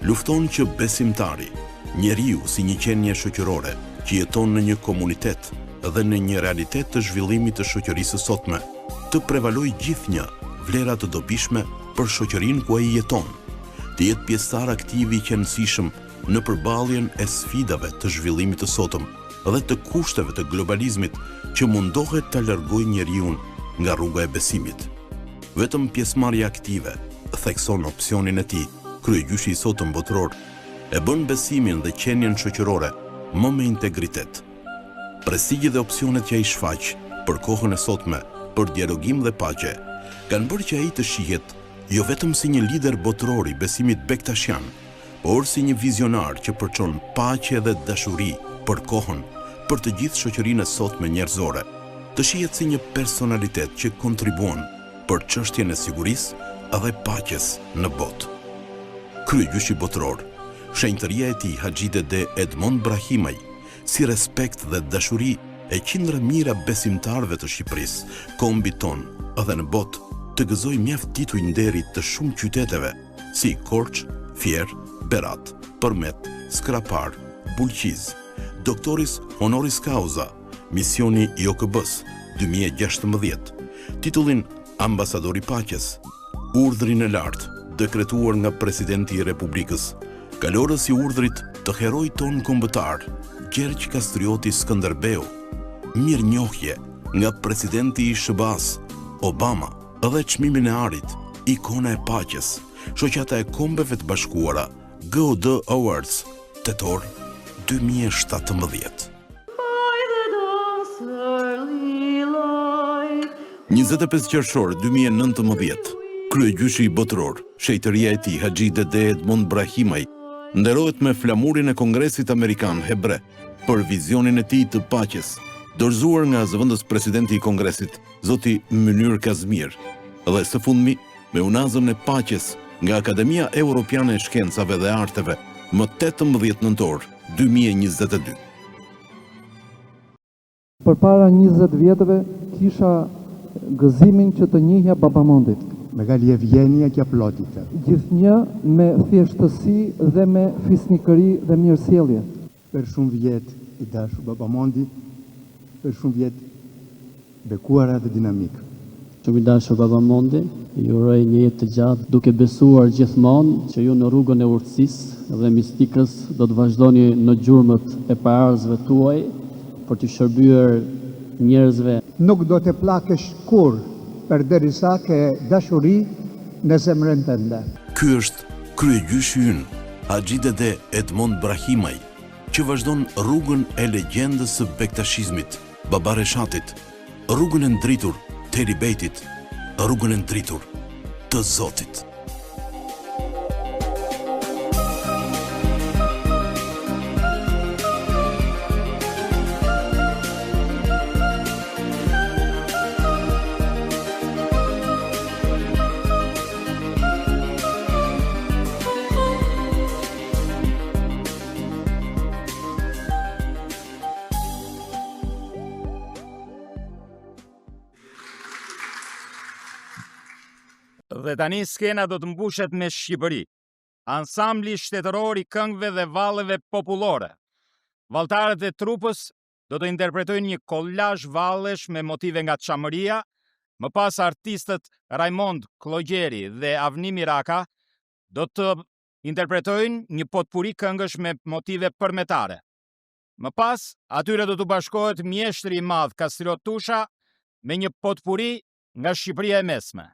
lufton që besimtari, njeriu si një qenie shoqërore që jeton në një komunitet dhe në një realitet të zhvillimit të shoqërisë së sotme, të prevalojë gjithnjë vlera të dobishme për shoqërinë ku ai jeton, të jetë pjesëtar aktiv i qenësishëm në përballjen e sfidave të zhvillimit të sotëm dhe të kushteve të globalizmit që mundohet ta largojë njeriu nga rruga e besimit. Vetëm pjesëmarrja aktive thekson opsionin e tij. Kryegjyshi i sotëm botror e bën besimin dhe qenien shoqërore më me integritet. Prestigji dhe opsionet që ai shfaq për kohën e sotme për dialogim dhe paqe kanë bërë që ai të shihet jo vetëm si një lider botror i besimit bektashian, por si një vizionar që përçon paqe dhe dashuri për kohën, për të gjithë shoqërinë e sotme njerëzore. Të shihet si një personalitet që kontribuon për çështjen e sigurisë dhe paqes në botë. Kryegjyshi botror, shenjtëria e tij Haxhi Dede Edmond Brahimaj, si respekt dhe dashuri e qindra mira besimtarëve të Shqipërisë, kombit ton dhe në botë, të gëzoj mjaft tituj nderit të shumë qyteteve, si Korç, Fier, Berat, Përmet, Skrapar, Bulqiz, Doktoris Honoris Causa, Misioni IOKB-s 2016, titullin Ambasadori Paqes, urdhrin e lartë dekretuar nga Presidenti i Republikës, kalorës i urdhrit të heroj ton kombëtar, Gjergj Kastrioti Skënderbeu, mirënjohje nga Presidenti i SBA-s, Obama, dhe çmimin e arit, ikona e paqes, shoqata e kombeve të bashkuara, GOD Awards, tetor 2017. 25 qershor 2019, kryegjyshi i botror, shenjtëria e tij Haxhi Dede Edmond Brahimaj, nderohet me flamurin e Kongresit Amerikan Hebre për vizionin e tij të paqes, dorëzuar nga zëvendës presidenti i Kongresit, zoti Mynir Kazmir, dhe së fundmi me unazën e paqes nga Akademia Europiane e Shkencave dhe Arteve, më 18 nëntor 2022. Përpara 20 vjetëve kisha gëzimin që të njihja Babamondit. Μεγάλη ευγένεια και απλότητα. Gjithnjë me thjeshtësi dhe me fisnikëri dhe mirësjellje. Për shumë vjet i dashur Babamondi, për shumë vjet bekuara dhe dinamik. Shumë i dashur Babamondi, ju uroj një jetë të gjatë, duke besuar gjithmonë që ju në rrugën e urtësisë dhe mistikës do të vazhdoni në gjurmët e paraardhësve tuaj për të shërbyer njerëzve. Nuk do të plakesh kur përderisa ke dashuri në zemrën tënde. Ky është kryegjyshi ynë, Haxhi Dede Edmond Brahimaj, që vazhdon rrugën e legjendës së bektashizmit, Baba Reshatit, rrugën e ndritur të Heribetit, rrugën e ndritur të Zotit. Dhe tani skena do të mbushet me Shqipëri, ansambli shtetëror i këngëve dhe valleve popullore. Valltarët e trupës do të interpretojnë një kollazh vallesh me motive nga Çamëria, më pas artistët Raimond Klogjeri dhe Avnimi Raka do të interpretojnë një potpuri këngësh me motive përmetare. Më pas, atyre do të bashkohet mjeshtri i madh Kastriot Tusha me një potpuri nga Shqipëria e Mesme.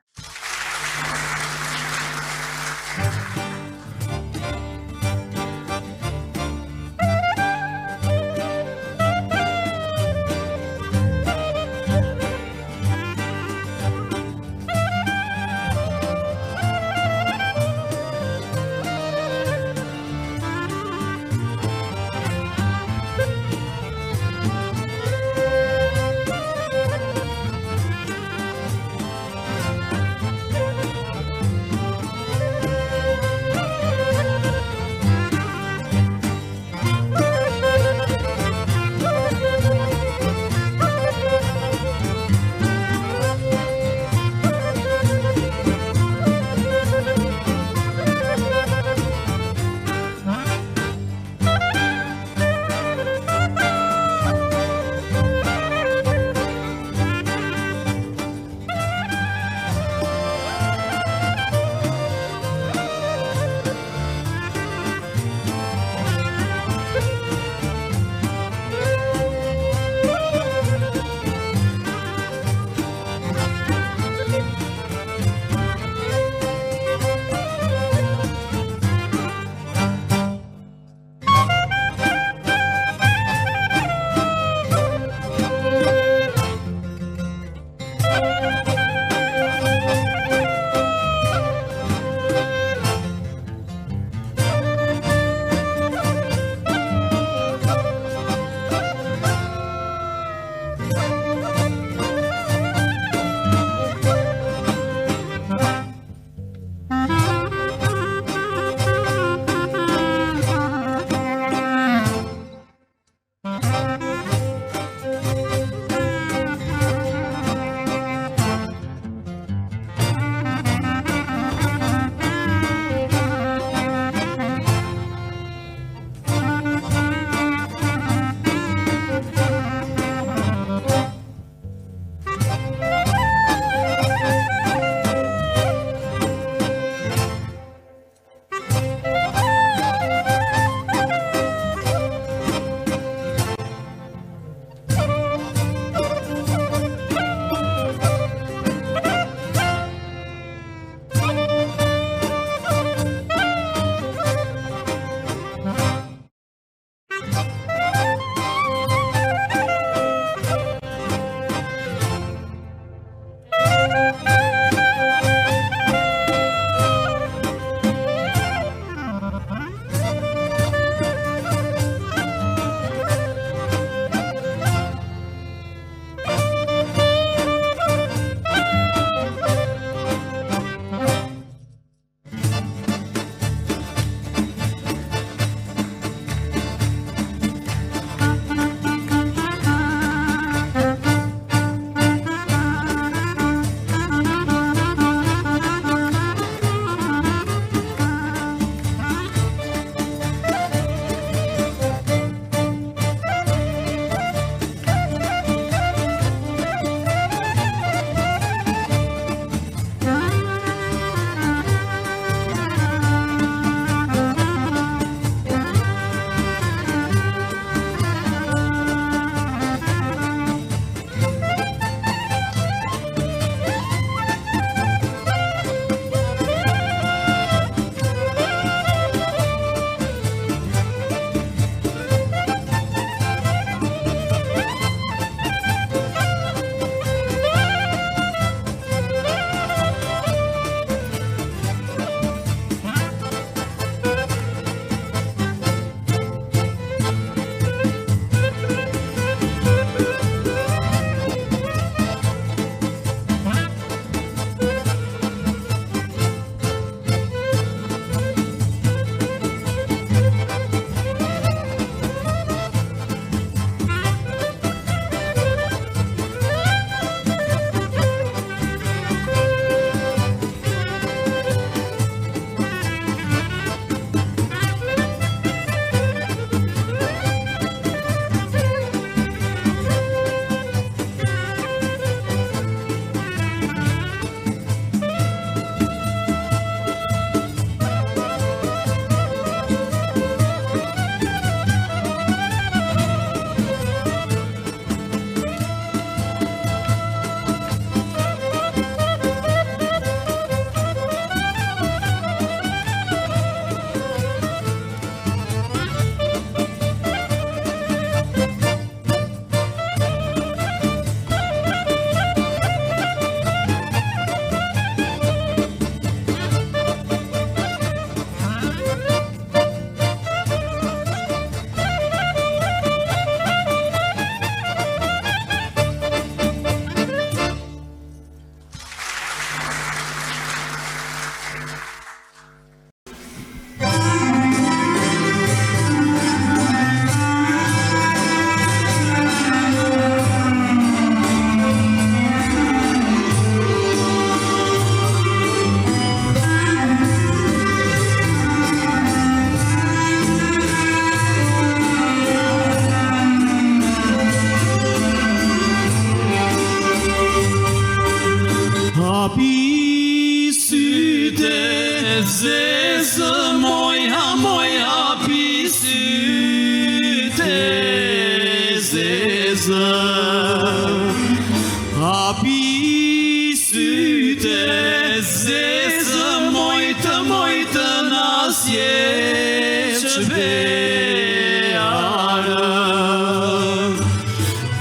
bearë.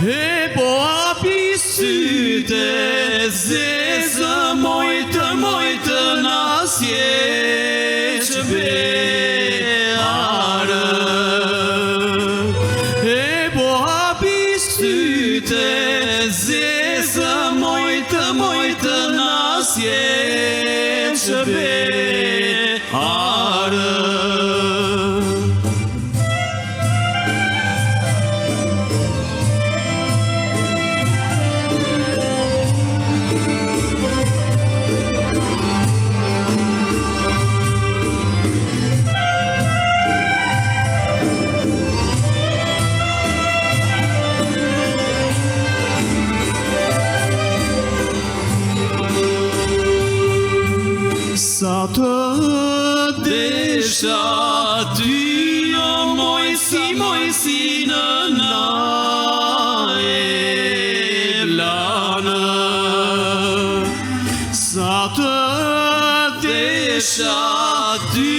E po api syte zezë mojtë nasje që bearë. E po api syte zezë mojtë nasje që bearë. Sa të desha ty o mojsi në na e vlanë. Sa të desha ty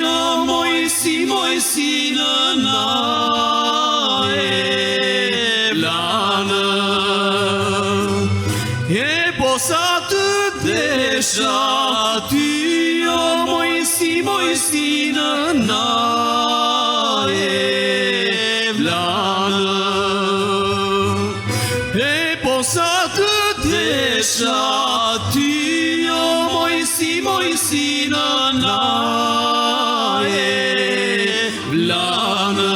o mojsi në na e vlanë. E po sa të desha ty o mojsi në na e vlanë. E po sa të desha ty o mojsi në na e vlanë.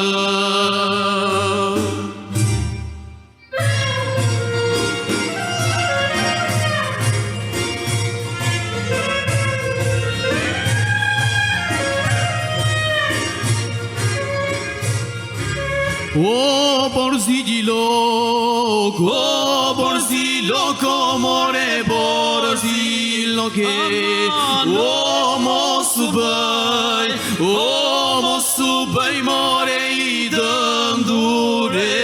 O Borzilok, o more Borzilok, o mos u bëj more i dëndure.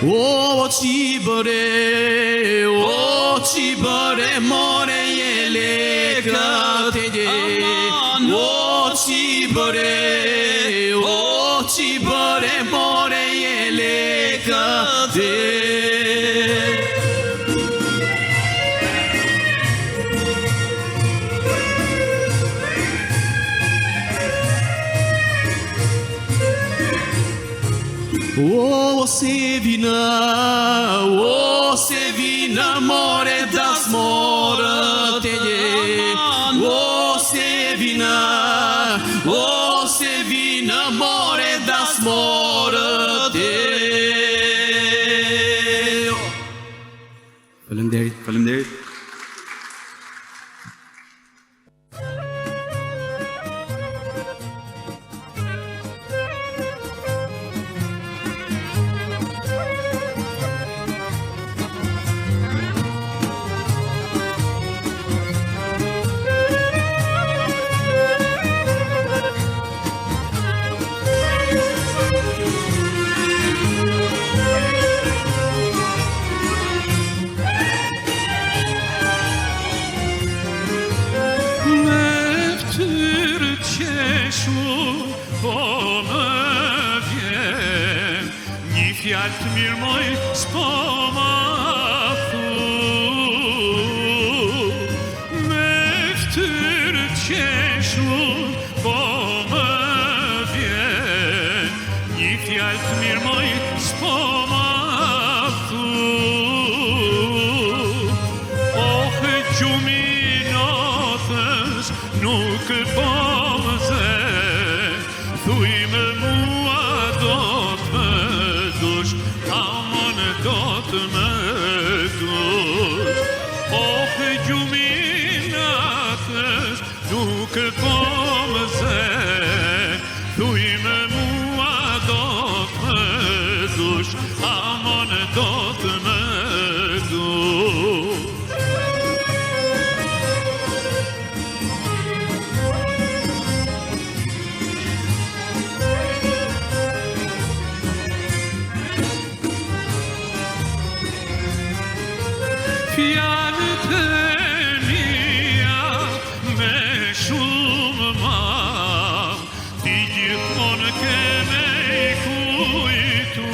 O qibëre, more je lekët e gje. O qibëre, more je lekët e O se vina, more das more te je. O se vina, more das more te. Faleminderit. Fjallë të mirë moj s'po ma thu. Me ftyrë qeshur po më vjen. Një fjallë të mirë moj s'po ma thu. Oh, gjumi notës nuk po më zë. Thuj me mua do të dush, amon do të më dush. Oh, gjuminatës nuk po më zë. Thuj me mua do të më dush, amon do të më dush. fjalët e mia me shumë mal, ti gjithmonë ke me kujtu.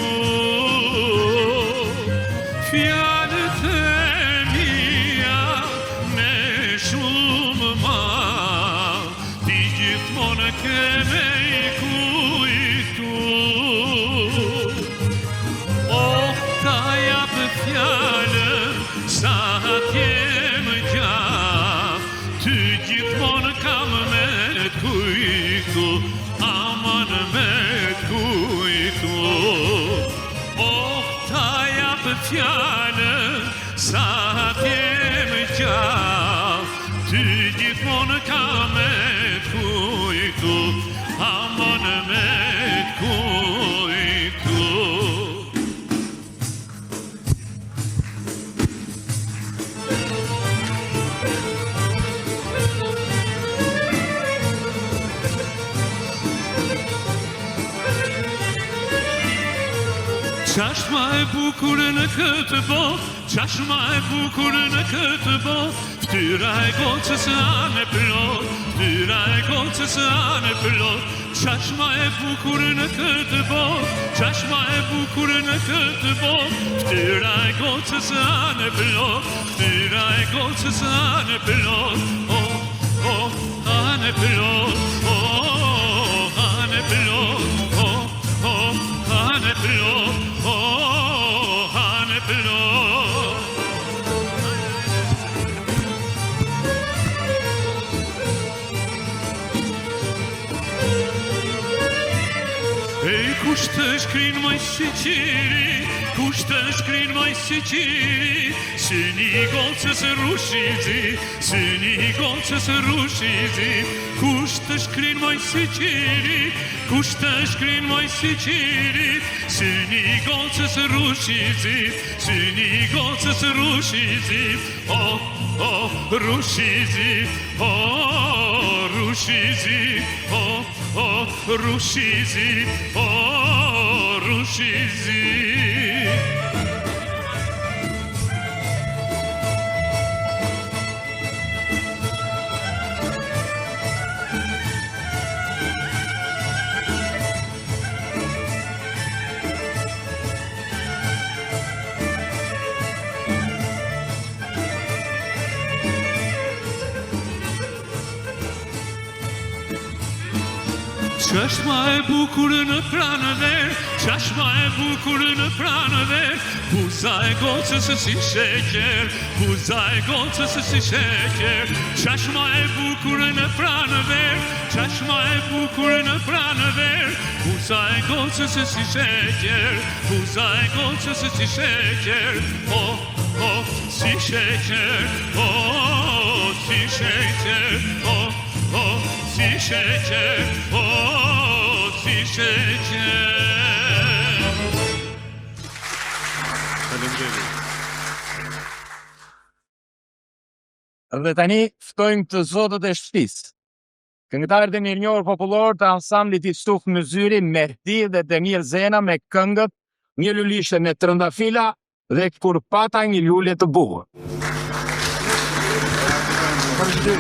Fjalët e mia me shumë mal, ti gjithmonë ke me kujtu. Ta jap fjallën sa t'jem gjallë, ty gjithmonë kam me t'kujtu, aman me t'kujtu. Ta jap fjallën sa t'jem gjallë, ty gjithmonë kam me t'kujtu, aman me t'kujtu. Qash ma e bukur në këtë botë, qash ma e bukur në këtë botë, ftyra e gocës anë e plot, ftyra e gocës anë e plot. Qash ma e bukur në këtë botë, qash ma e bukur në këtë botë, ftyra e gocës anë e plot, ftyra e gocës anë e plot. Oh, oh, anë e plot, oh, anë e plot, oh, oh, anë e plot. Kush të shkrin maj si qiri, kush të shkrin maj si qiri, si një gocës rushizi, si një gocës rushizi. Kush të shkrin maj si qiri, kush të shkrin maj si qiri, si një gocës rushizi, si një gocës rushizi. Oh, oh, rushizi, oh, rushizi, oh, oh, rushizi, oh, rushizi. Qash ma e bukur në pranë ver, qash ma e bukur në pranë ver, buza e gocës si sheqer, buza e gocës si sheqer. Qash ma e bukur në pranë ver, qash ma e bukur në pranë ver, buza e gocës si sheqer, buza e gocës si sheqer. Oh, oh, si sheqer, oh, si sheqer, oh, oh, si sheqer, oh, si sheqer. Dhe tani ftojmë të zotët e shtëpisë. Këngëtarët e mirënjohur popullor të ansamblit i Stuf Myzyri, Mehdi dhe Demir Zena me këngët Një lulishe me trëndafila dhe Kur pata një lule të bukur. Ashtë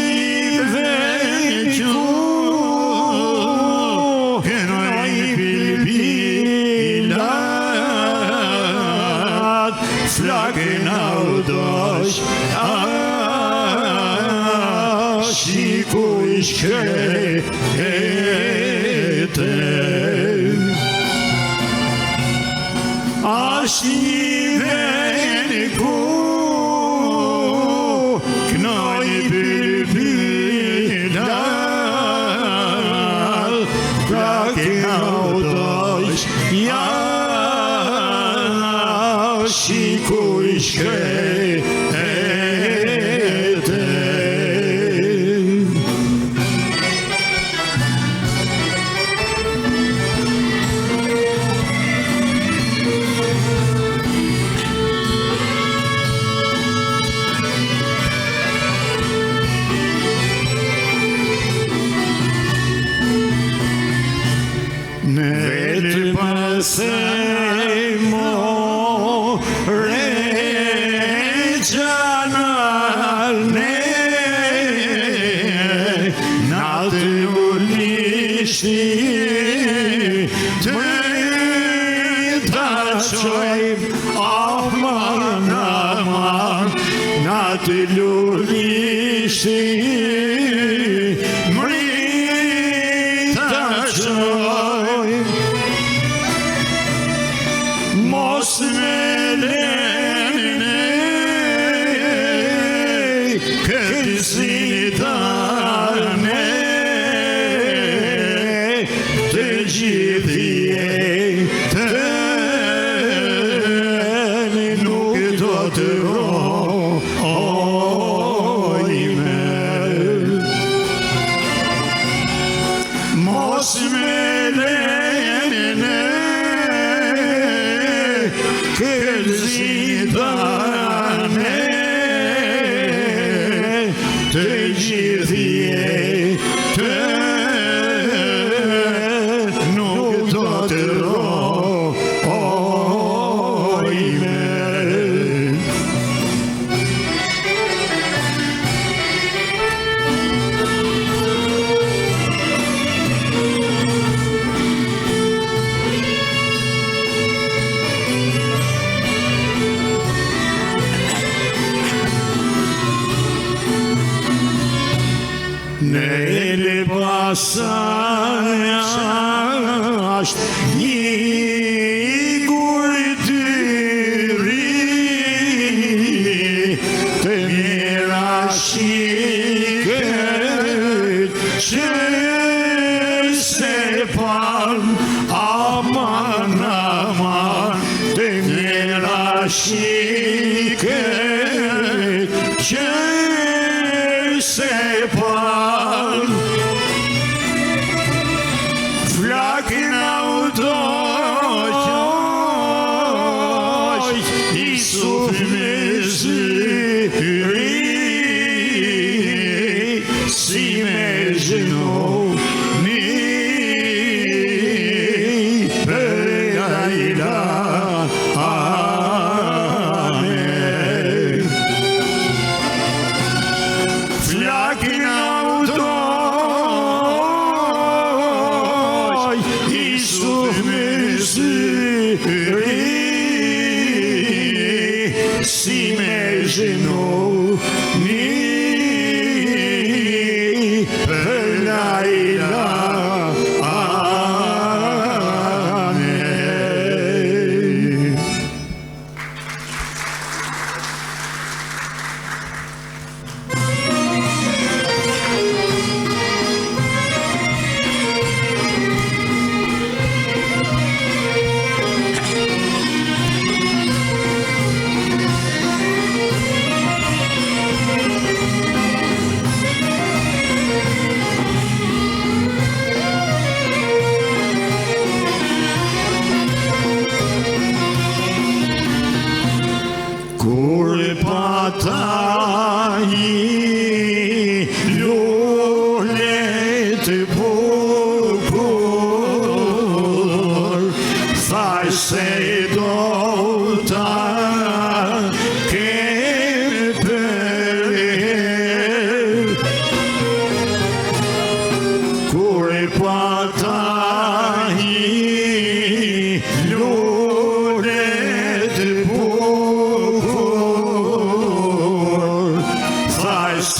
i veç shkrete. Ashtë një vend ku knoj bylbylal, pra kena u dojsh shikuj shkrete.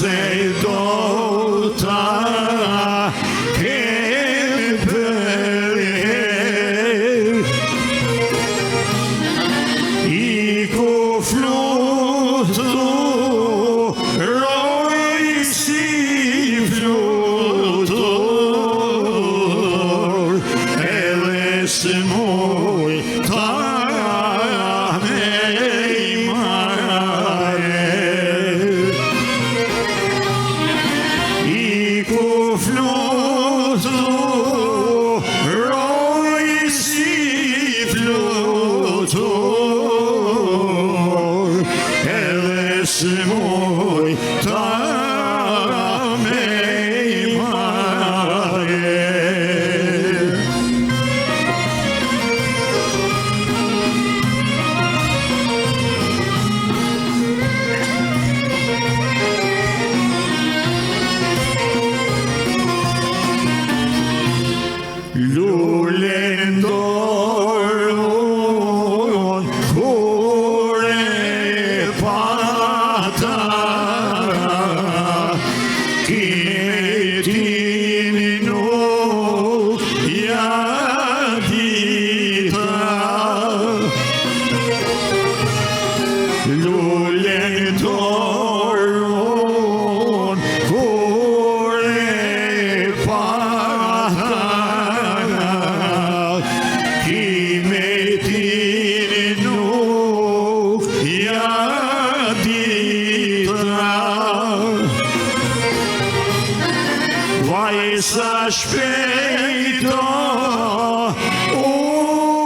se do ta kemi për I ku fluturoj si flutur edhe se muj ta me I mare I ku fluturoj si flutur edhe se muj ta me I mare Lule ndorun kur e pata Kitini nuk ja dita Lule ndorun kur e pata Kimetini nuk ja dita Vaj sa shpejto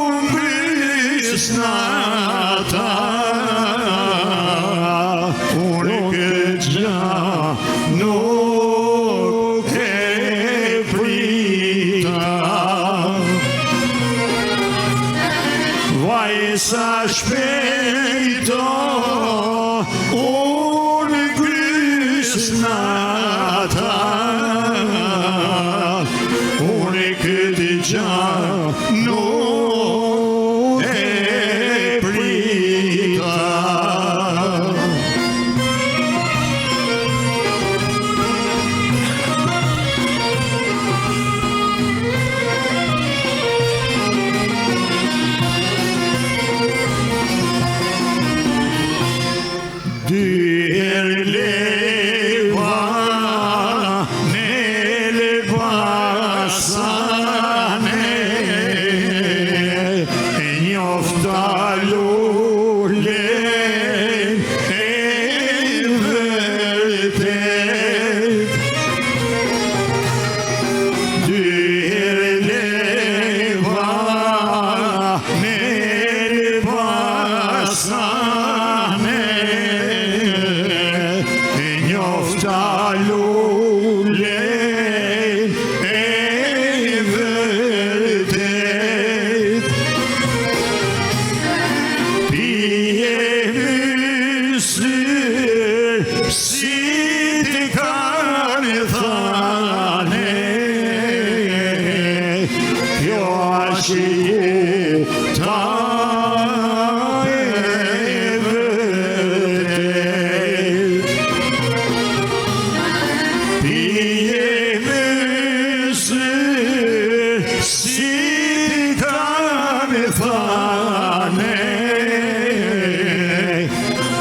umbrys nata Unë këtë gja nuk e prita Vaj sa shpejto unë grys nata Unë këtë gja nuk e prita Dyher leva ne lebasane Njofta lulen e vërtet Dyher leva ne lebasane Njofta lulen e vërtet Pije mysër si të kanë thane Kjo është jeta e vërtet Pije mysër si të kanë thane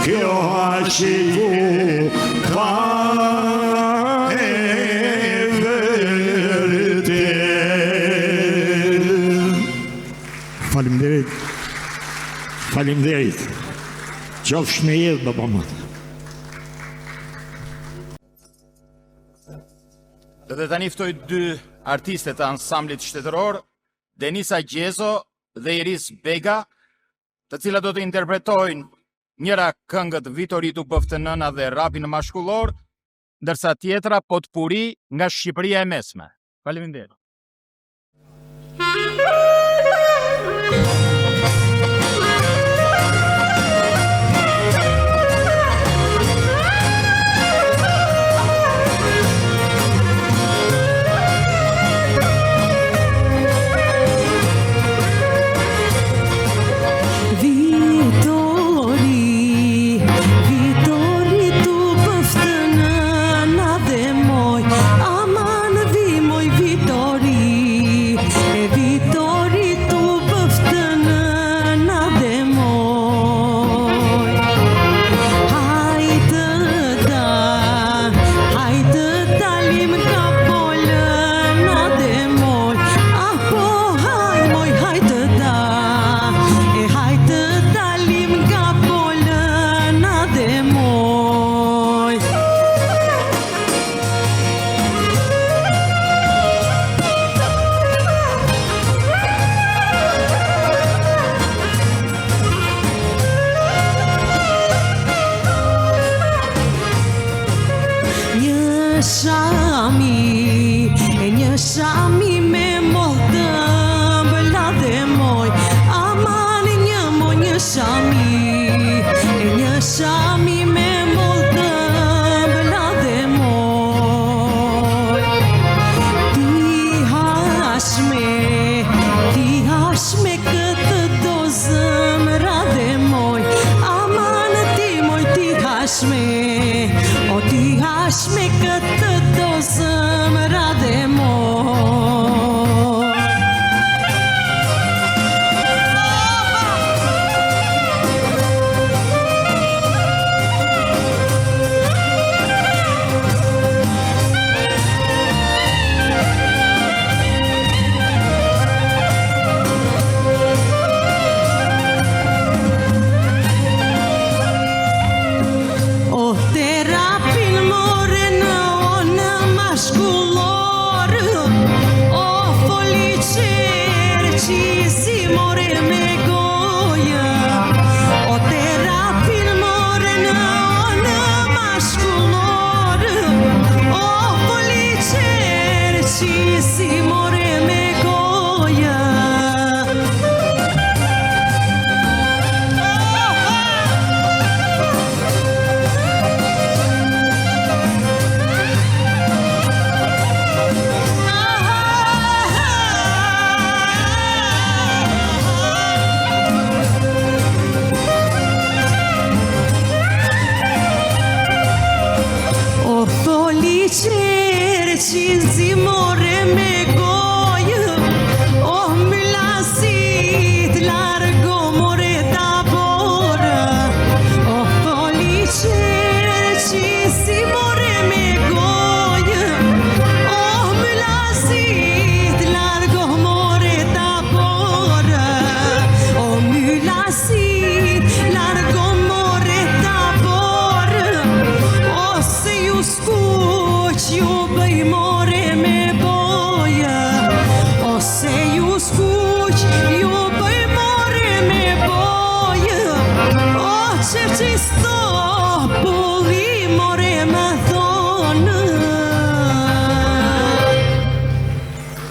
Kjo është jeta e vërtet Faleminderit. Faleminderit. Qofsh me jetë baba matë. Dhe tani ftoj dy artiste të ansamblit shtetëror, Denisa Gjezo dhe Iris Bega, të cilat do të interpretojnë njëra këngët Vitoritu bëftë nëna dhe rapin mashkullor, ndërsa tjetra Potpuri nga Shqipëria e Mesme. Faleminderit. Vitori, Vitori tu bëftë nëna shami, e një shami me mollë të mbëla dhe moj. Aman e një mo një shami, e një shami me mollë të mbëla dhe moj. Ti hashme këtë do zëmra dhe moj. Aman ti moj ti hashme, o ti hashme këtë do zëmra dhe moj.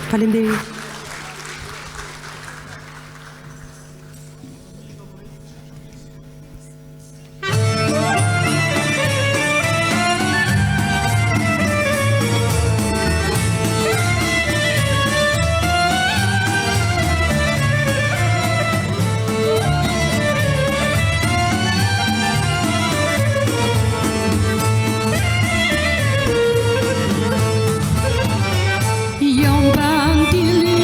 Faleminderit. Yon bandili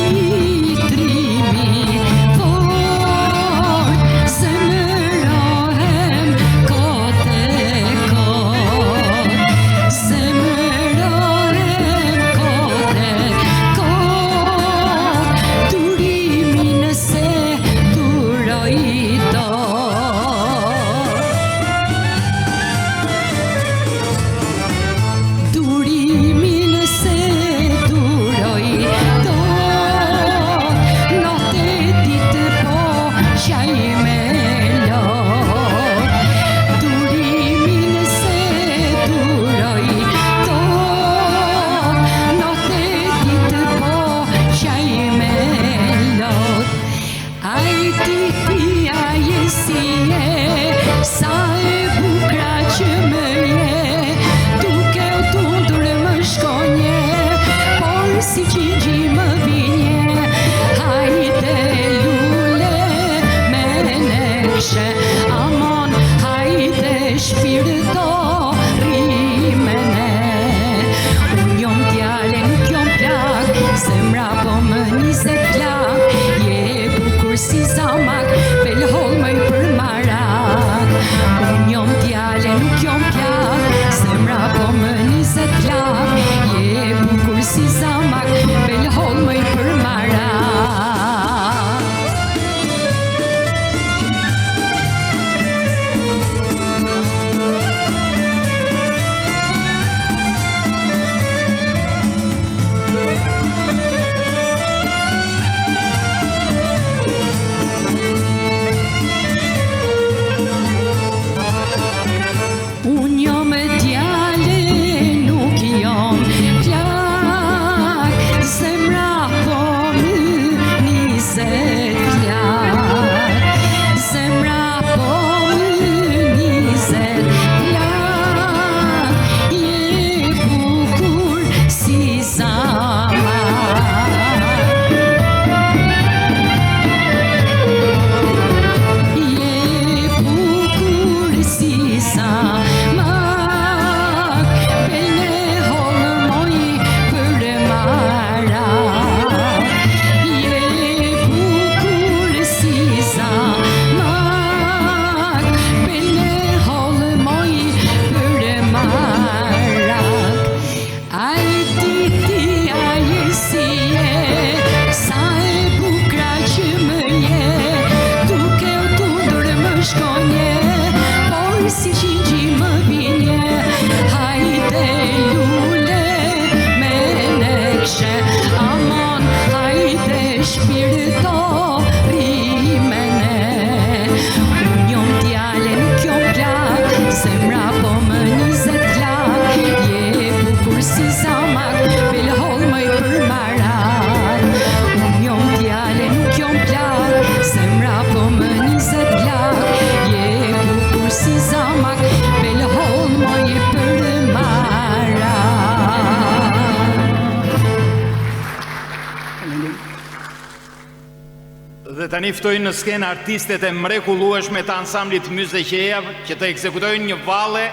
tani ftoj në skenë artistet e mrekullueshme të ansamblit Myzeqejav që të ekzekutojnë një valle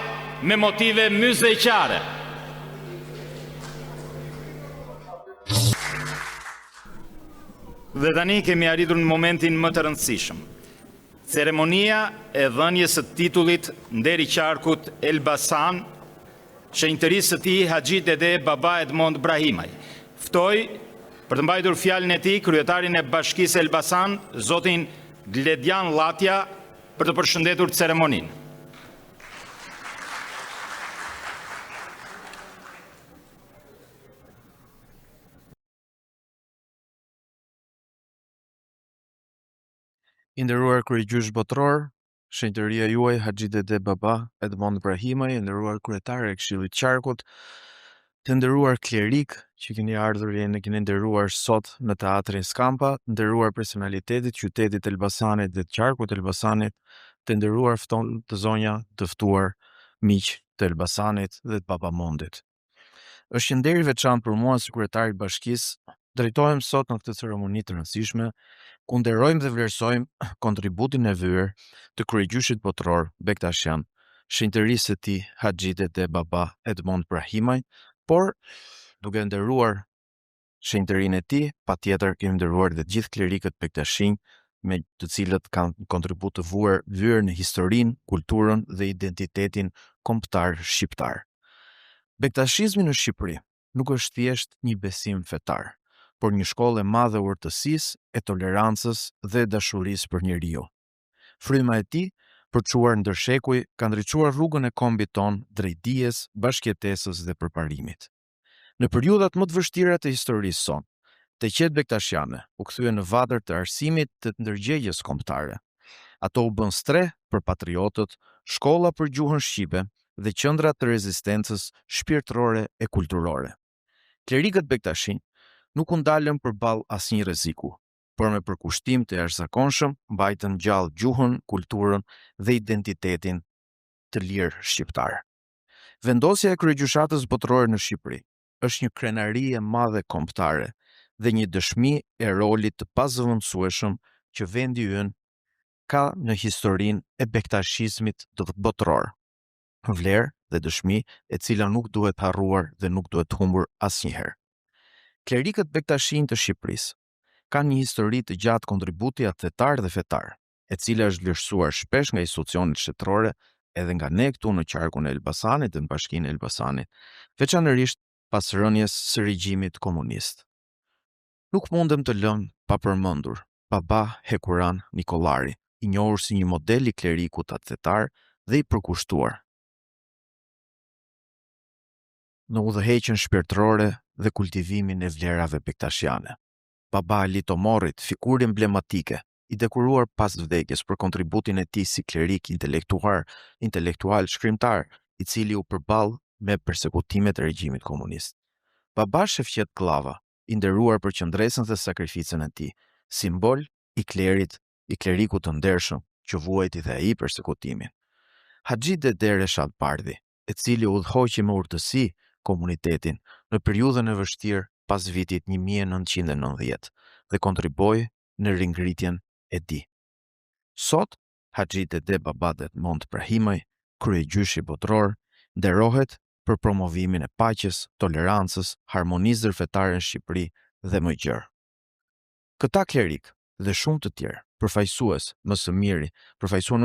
me motive myzeqare. Dhe tani kemi arritur në momentin më të rëndësishëm. Ceremonia e dhënjes së titullit Nderi Qarkut Elbasan, shenjtërisë së tij Haxhi Dede Baba Edmond Brahimaj. Ftoj për të mbajtur fjalën e tij kryetarin e Bashkisë Elbasan, zotin Gledjan Llatja, për të përshëndetur ceremoninë. I nderuar kryegjysh botror, shenjtëria juaj Haxhi Dede Baba Edmond Brahimaj, i nderuar kryetare e Këshillit Qarkut, të nderuar klerik që keni ardhur e keni nderuar sot në teatrin Skampa, të nderuar personalitetit qytetit Elbasanit dhe të Qarkut Elbasanit, të nderuar fton të zonja të ftuar miq të Elbasanit dhe të Babamondit. Është një nder i veçantë për mua si kryetari i bashkisë, drejtohem sot në këtë ceremoni të rëndësishme, ku nderojmë dhe vlerësojmë kontributin e vyer të kryegjyshit botror Bektashian, shenjtërisë së tij Haxhi Dede Baba Edmond Brahimaj, por duke nderuar shenjtërinë e tij, patjetër kemi nderuar dhe gjithë klerikët bektashin, me të cilët kanë kontribut të vyer në historinë, kulturën dhe identitetin kombëtar shqiptar. Bektashizmi në Shqipëri nuk është thjesht një besim fetar, por një shkollë e madhe urtësisë, e tolerancës dhe dashurisë për njeriu. Fryma e tij, për çuar ndër shekuj, ka ndriçuar rrugën e kombit ton drejt dijes, bashkëjetesës dhe përparimit. Në periudhat më të vështira të historisë sonë, të qetë bektashiane u kthye në vatër të arsimit të ndërgjegjes kombëtare. Ato u bën stre për patriotët, shkolla për gjuhën shqipe dhe qendra të rezistencës shpirtërore e kulturore. Klerikët bektashin nuk u ndalën përballë asnjë rreziku, por me përkushtim të jashtëzakonshëm mbajtën gjallë gjuhën, kulturën dhe identitetin të lirë shqiptar. Vendosja e kryegjyshatës botërore në Shqipëri është një krenari e madhe kombëtare dhe një dëshmi e rolit të pazëvendësueshëm që vendi ynë ka në historinë e bektashizmit botëror. Vlerë dhe dëshmi e cila nuk duhet harruar dhe nuk duhet humbur asnjëherë. Klerikët bektashin të Shqipërisë kanë një histori të gjatë kontributi atletar dhe fetar, e cila është vlerësuar shpesh nga institucionet shtetërore edhe nga ne këtu në qarkun e Elbasanit dhe në bashkinë e Elbasanit, veçanërisht pas rënies së regjimit komunist. Nuk mundem të lëm pa përmendur Baba Hekuran Nikollari, i njohur si një model i klerikut atletar dhe i përkushtuar në udhëheqjen shpirtërore dhe kultivimin e vlerave bektashiane. Baba Ali Tomorit, figurë emblematike, i dekoruar pas vdekjes për kontributin e tij si klerik intelektual shkrimtar, i cili u përball me persekutimet e regjimit komunist. Baba Shefqet Kllava, i nderuar për qëndresën dhe sakrificën e tij, simbol i klerikut të ndershëm që vuajti dhe ai persekutimin. Haxhi Dede Reshat Bardhi, i cili udhëhoqi me urtësi komunitetin në periudhën e vështirë pas vitit 1990 dhe kontriboi në ringritjen e tij. Sot, Haxhi Dede Baba Edmond Brahimaj, kryegjyshi botror, nderohet për promovimin e paqes, tolerancës, harmonisë ndërfetare në Shqipëri dhe më gjërë. Këta klerik dhe shumë të tjerë përfaqësuan më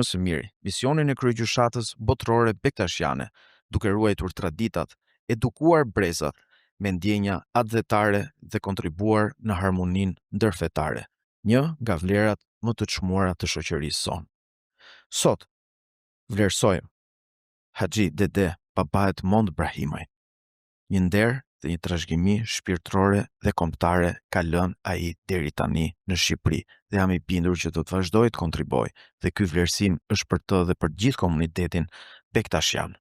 së miri misionin e kryegjyshatës botrore bektashiane, duke ruajtur traditat, edukuar brezat me ndjenja atletare dhe kontribuar në harmoninë ndërfetare, një nga vlerat më të çmuara të shoqërisë sonë. Sot vlerësojmë Haxhi Dede Baba Edmond Brahimaj. Një nder dhe një trashëgimi shpirtërore dhe kombëtare ka lënë ai deri tani në Shqipëri dhe jam i bindur që do të vazhdojë të kontribuojë dhe ky vlerësim është për të dhe për gjithë komunitetin bektashian.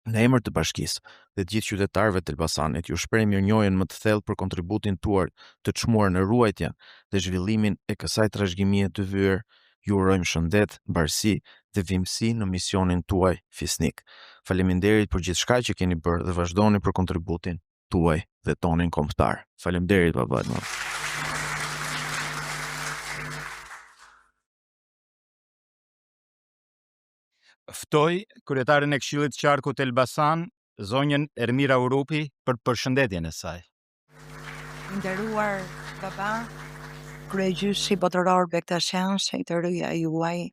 Në emër të bashkisë dhe të gjithë qytetarëve të Elbasanit, ju shpreh mirënjohjen më të thellë për kontributin tuaj të çmuar në ruajtjen dhe zhvillimin e kësaj trashëgimie të vyer. Ju urojmë shëndet, mbarësi dhe vimësi në misionin tuaj fisnik. Faleminderit për gjithçka që keni bërë dhe vazhdoni për kontributin tuaj dhe tonin kombëtar. Faleminderit, Baba Edmond. ftoj kryetarin e Këshillit të Qarkut Elbasan, zonjën Ermira Urupi, për përshëndetjen e saj. Nderuar baba, kryegjyshi botëror Bektashian, shejtëria juaj,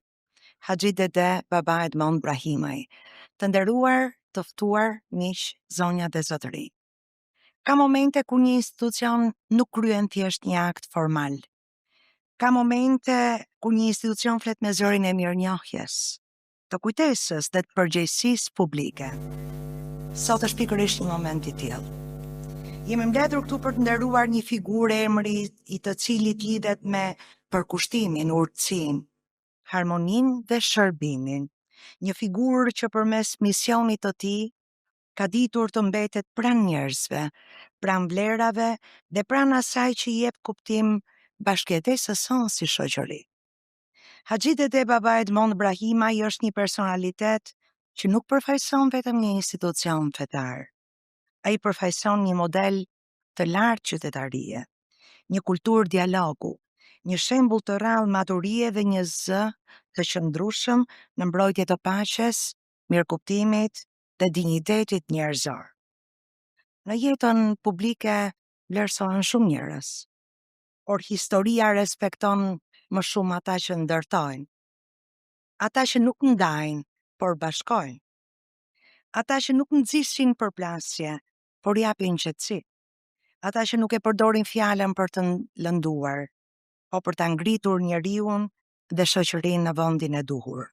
Haxhi Dede Baba Edmond Brahimaj, të nderuar, të ftuar miq, zonja dhe zotëri. Ka momente ku një institucion nuk kryen thjesht një akt formal. Ka momente ku një institucion flet me zërin e mirënjohjes, të kujtesës dhe të përgjegjësisë publike. Sot është pikërisht një moment i tillë. Jemi mbledhur këtu për të nderuar një figurë emri i të cilit lidhet me përkushtimin, urtësinë, harmoninë dhe shërbimin. Një figurë që përmes misionit të tij ka ditur të mbetet pranë njerëzve, pranë vlerave dhe pranë asaj që i jep kuptim bashkëjetesës sonë si shoqëri. Haxhi Dede Baba Edmond Brahimaj është një personalitet që nuk përfaqëson vetëm një institucion fetar. Ai përfaqëson një model të lartë qytetarie, një kulturë dialogu, një shembull të rrallë maturie dhe një zë të qëndrueshëm në mbrojtje të paqes, mirëkuptimit dhe dinjitetit njerëzor. Në jetën publike vlerësohen shumë njerëz, por historia respekton më shumë ata që ndërtojnë, ata që nuk ndajnë, por bashkojnë, ata që nuk nxishin përplasje, por japin qetësi, ata që nuk e përdorin fjalën për të lënduar, po për ta ngritur njeriun dhe shoqërinë në vendin e duhur.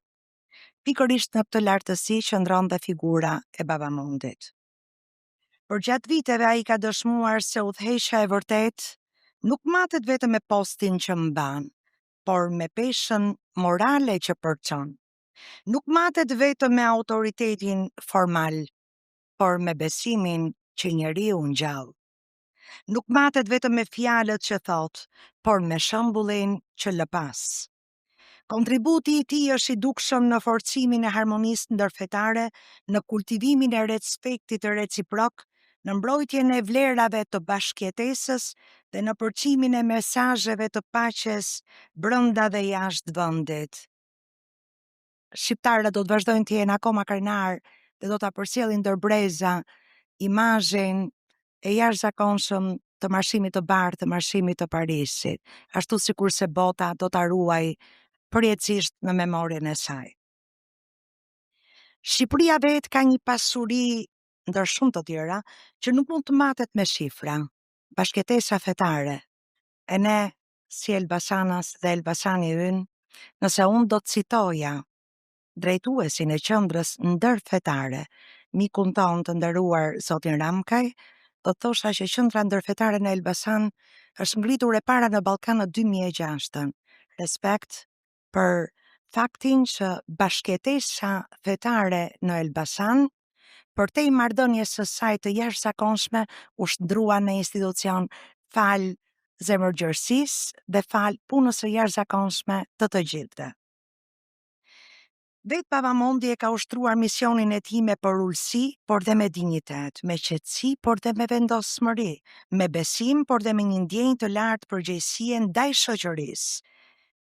Pikërisht në këtë lartësi qëndron dhe figura e Babamondit. Për gjatë viteve ai ka dëshmuar se udhëheqja e vërtet nuk matet vetëm me postin që mban, por me peshën morale që përçon. Nuk matet vetëm me autoritetin formal, por me besimin që njeriu ngjall. Nuk matet vetëm me fjalët që thot, por me shembullin që lë pas. Kontributi i tij është i dukshëm në forcimin e harmonisë ndërfetare, në kultivimin e respektit reciprok, në mbrojtjen e vlerave të bashkëjetesës dhe në përqimin e mesazheve të paqes brenda dhe jashtë vendit. Shqiptarët do të vazhdojnë të jenë akoma krenar dhe do ta përcjellin ndërbreza imazhin e jashtëzakonshëm të Marshimit të Bardhë, të Marshimit të Parisit, ashtu sikurse bota do ta ruaj përjetësisht në memorien e saj. Shqipëria vetë ka një pasuri ndër shumë të tjera që nuk mund të matet me shifra, bashkëjetesa fetare. E ne, si Elbasanas dhe Elbasani ynë, nëse unë do të citoja drejtuesin e qendrës ndërfetare, mikun ton të nderuar zotin Ramkaj, do të thosha që qendra ndërfetare në Elbasan është ngritur e para në Ballkan në 2006. Respekt për faktin që bashkëjetesa fetare në Elbasan, përtej marrëdhënies së saj të jashtëzakonshme, u shndrua në institucion fal zemërgjërësisë dhe fal punës së jashtëzakonshme të gjithëve. Vetë Babamondi e ka ushtruar misionin e tij me përulësi, por dhe me dinjitet, me qetësi, por dhe me vendosmëri, me besim, por dhe me një ndjenjë të lartë përgjegjësie ndaj shoqërisë.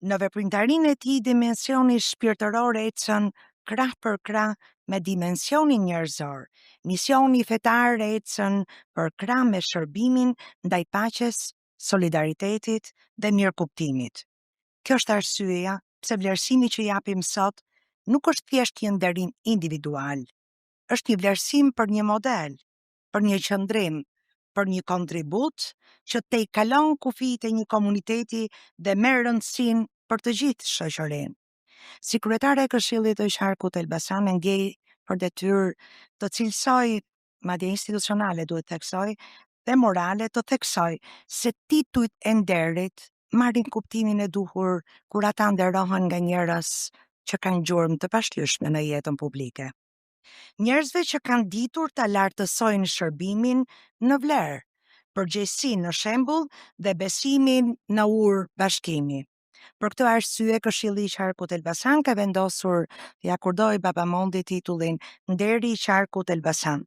Në veprimtarinë e tij dimensioni shpirtëror ecën krah për krah me dimensionin njerëzor. Misioni fetar ecën për krah me shërbimin ndaj paqes, solidaritetit dhe mirëkuptimit. Kjo është arsyeja pse vlerësimi që japim sot nuk është thjesht një nderim individual, është një vlerësim për një model, për një qëndrim, për një kontribut që te i kalon kufijtë e një komuniteti dhe merr rëndësinë për të gjithë shoqërinë. Si kryetare e Këshillit të Qarkut Elbasan, ndjej për detyrë të cilësoj, madje institucionale duhet theksoj, dhe morale të theksoj se titujt e nderit marrin kuptimin e duhur kur ata nderohen nga njerëz që kanë gjurmë të pashlyeshme në jetën publike. Njerëzve që kanë ditur ta lartësojnë shërbimin në vlerë, përgjegjësinë në shembull dhe besimin në bashkimi. Për këtë arsye Këshilli i Qarkut Elbasan ka vendosur t'i akordojë Babamondit titullin Nderi i Qarkut Elbasan.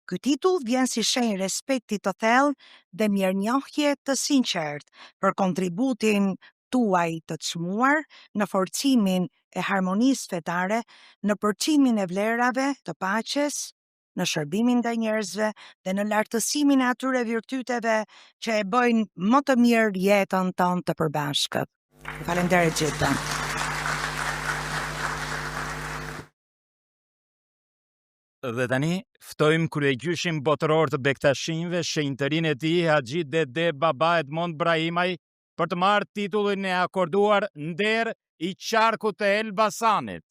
Ky titull vjen si shenjë respekti të thellë dhe mirënjohje të sinqertë për kontributin tuaj të çmuar në forcimin e harmonisë fetare në përçimin e vlerave të paqes, në shërbimin ndaj njerëzve dhe në lartësimin e atyre virtyteve që e bëjnë më të mirë jetën tonë të përbashkët. Faleminderit gjithë. Dhe tani, ftojmë kryegjyshin botëror të Bektashinjve, shenjtërinë e tij Haxhi Dede Baba Edmond Brahimaj, për të marrë titullin e akorduar Nder i qarkut të Elbasanit.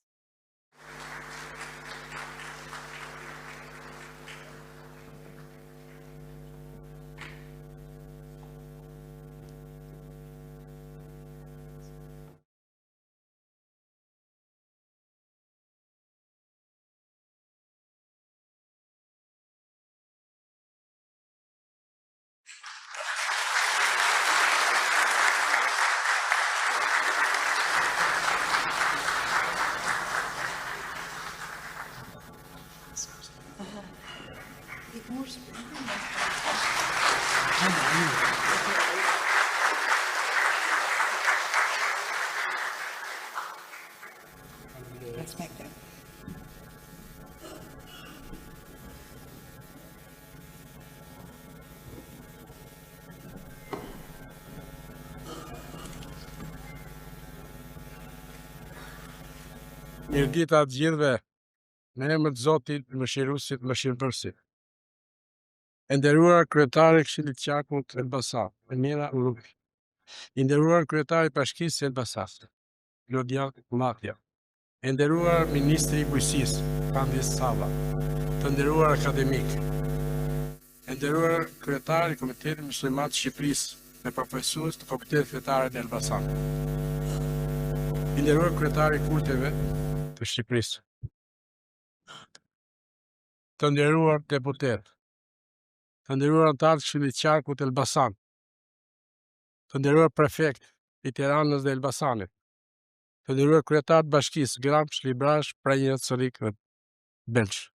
Let's make them. Mirëdita të gjithëve, në emër të Zotit, Mëshiruesit, Mëshirëbërësit. E nderuar kryetari i Këshillit të Qarkut Elbasan, Emira Urubi. I nderuar kryetari i Bashkisë Elbasan, Lodian Matja. E nderuar ministri i Bujqësisë, Kandis Salla. Të nderuar akademik. E nderuar kryetari i Komitetit Musliman të Shqipërisë, me përfaqësues të Komitetit Fetar të Elbasanit. I nderuar kryetari i Kurteve të Shqipërisë. Të nderuar deputet. Të nderuar anëtarë të Këshillit të Qarkut Elbasan. Të nderuar prefekt i Tiranës dhe Elbasanit. Të nderuar kryetar të Bashkisë Gramsh, Librash, Pranjë, Corik dhe Belsh.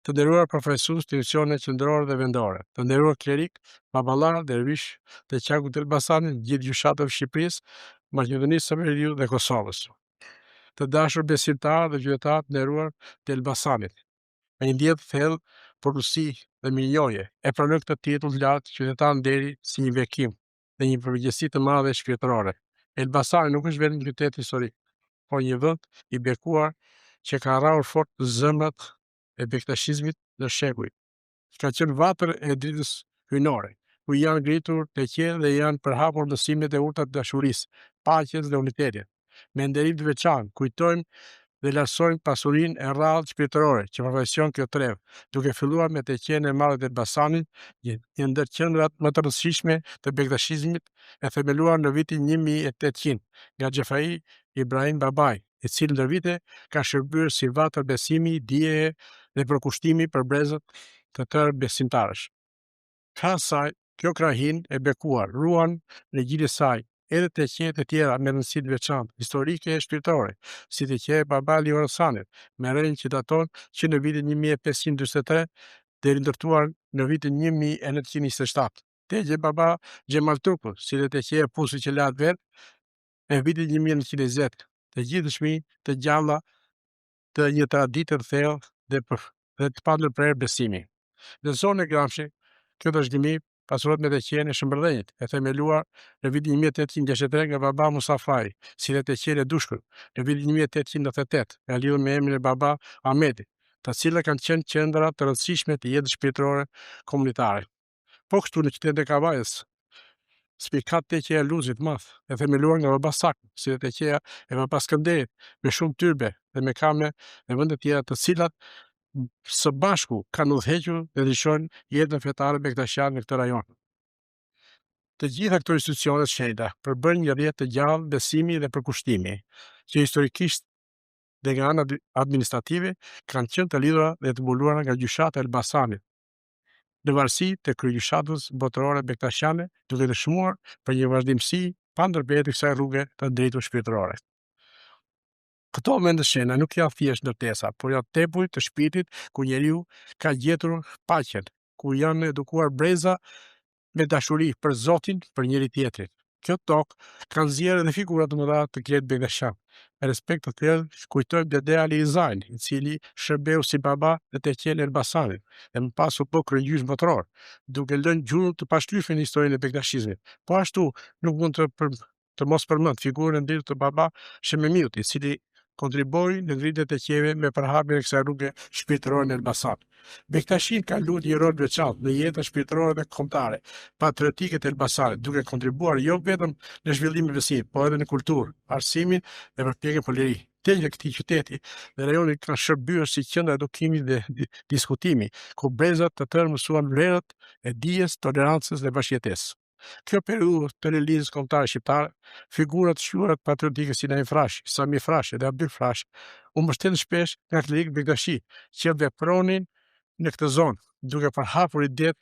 Të nderuar përfaqësues të institucioneve qendrore dhe vendore. Të nderuar klerik, baballar, dervish të Qarkut të Elbasanit, gjithë gjyshatëve të Shqipërisë, Maqedonisë së Veriut dhe Kosovës. Të dashur besimtarë dhe qytetarë të nderuar të Elbasanit. Me një ndjenjë të thellë përgjegjësi dhe mirënjohje, e pranoj këtë titull të lartë qytetar nderi si një vekim dhe një përgjegjësi të madhe shpirtërore. Elbasani nuk është vetëm një qytet historik, por një vend i bekuar që ka rrahur fort zemrat e bektashizmit në shekuj. Ka qenë vatër e dritës hyjnore, ku janë ngritur të qenë dhe janë përhapur mësimet e urta të dashurisë, paqes dhe unitetit. Me nderim të veçantë, kujtojmë dhe lartësojmë pasurinë e rrallë shpirtërore që përfaqëson kjo trev, duke filluar me të qenë e madhe të Elbasanit, një ndër qendrat më të rëndësishme të bektashizmit, e themeluar në vitin 1800 nga Xhafari Ibrahim Babai, i cili ndër vite ka shërbyer si vatër besimi, dieje dhe përkushtimi për brezët të tërë besimtarësh. Ka saj, kjo krahin e bekuar ruan në gjithë e saj edhe të qenë të tjera me rëndësi të veçantë historike e shpirtërore, si të qenë Babali Orasanit, me rënë që daton që në vitin 1543 deri ndërtuar në vitin 1927. Tegje Baba Xhemal Turku, si dhe të qenë Pusi që latë vetë, në vitin 1920, të gjithë dëshmi të gjalla të një traditë të thellë dhe të pandur prerë besimi. Në zonën e Gramshit, kjo dashgimi pasurohet me të qenë e Shëmbërdhenjit, e themeluar në vitin 1863 nga Baba Musafari, si dhe të qenë e Dushkut në vitin 1898, e lidhur me emrin e Baba Ahmetit, të cilat kanë qenë qendra të rëndësishme të jetës shpirtërore komunitare. Po kështu në qytetin e Kavajës, spikat të qeja Luzit madh, e themeluar nga Baba Sak, si dhe të qeja e Baba Skënderit, me shumë tyrbe dhe me kame dhe vende tjera të cilat së bashku kanë udhëhequr dhe ndryshojnë jetën fetare bektashiane në këtë rajon. Të gjitha këto institucione të shenjta përbën një rrjet të gjallë besimi dhe përkushtimi, që historikisht dhe nga ana administrative kanë qenë të lidhura dhe të mbuluara nga gjyshat e Elbasanit, në varësi të kryegjyshatës botërore bektashiane, duke dëshmuar për një vazhdimsi pa ndërprerje të kësaj rruge të drejtur shpirtërore. Këto mende shena nuk janë thjesht ndërtesa, por janë tepuj të shpirtit ku njeriu ka gjetur paqen, ku janë edukuar breza me dashuri për Zotin, për njëri tjetrin. Kjo tokë kanë zjerë dhe figurat të mëdha të Klet Bektashian. Me respekt të tillë, kujtojmë Dede Ali Izajn, i cili shërbeu si baba dhe te qel Elbasanit, dhe më pas u bë kryegjysh botror, duke lënë gjurmë të pashlyeshme në historinë e Bektashizmit. Po ashtu nuk mund të mos përmend figurën e ndërt të baba Shememiut, i cili kontriboi në ngritjen e qeve me përhapjen e kësaj rruge shpirtërore në Elbasan. Bektashin ka luajtur një rol veçantë në jetën shpirtërore dhe kombëtare, patriotike të Elbasanit, duke kontribuar jo vetëm në zhvillimin e besimit, por edhe në kulturë, arsimin dhe përpjekjen për liri. Tegjet e këtij qyteti dhe rajoni kanë shërbyer si qendra edukimit dhe diskutimi, ku brezat të tërë mësuan vlerat e dijes, tolerancës dhe bashkëjetesës. Kjo periudhë të lëvizjes kombëtare shqiptare, figurat shquara patriotike si Naim Frashi, Sami Frashi dhe Abdyl Frashi u mbështetën shpesh nga klerik Bektashi, që vepronin në këtë zonë, duke përhapur idetë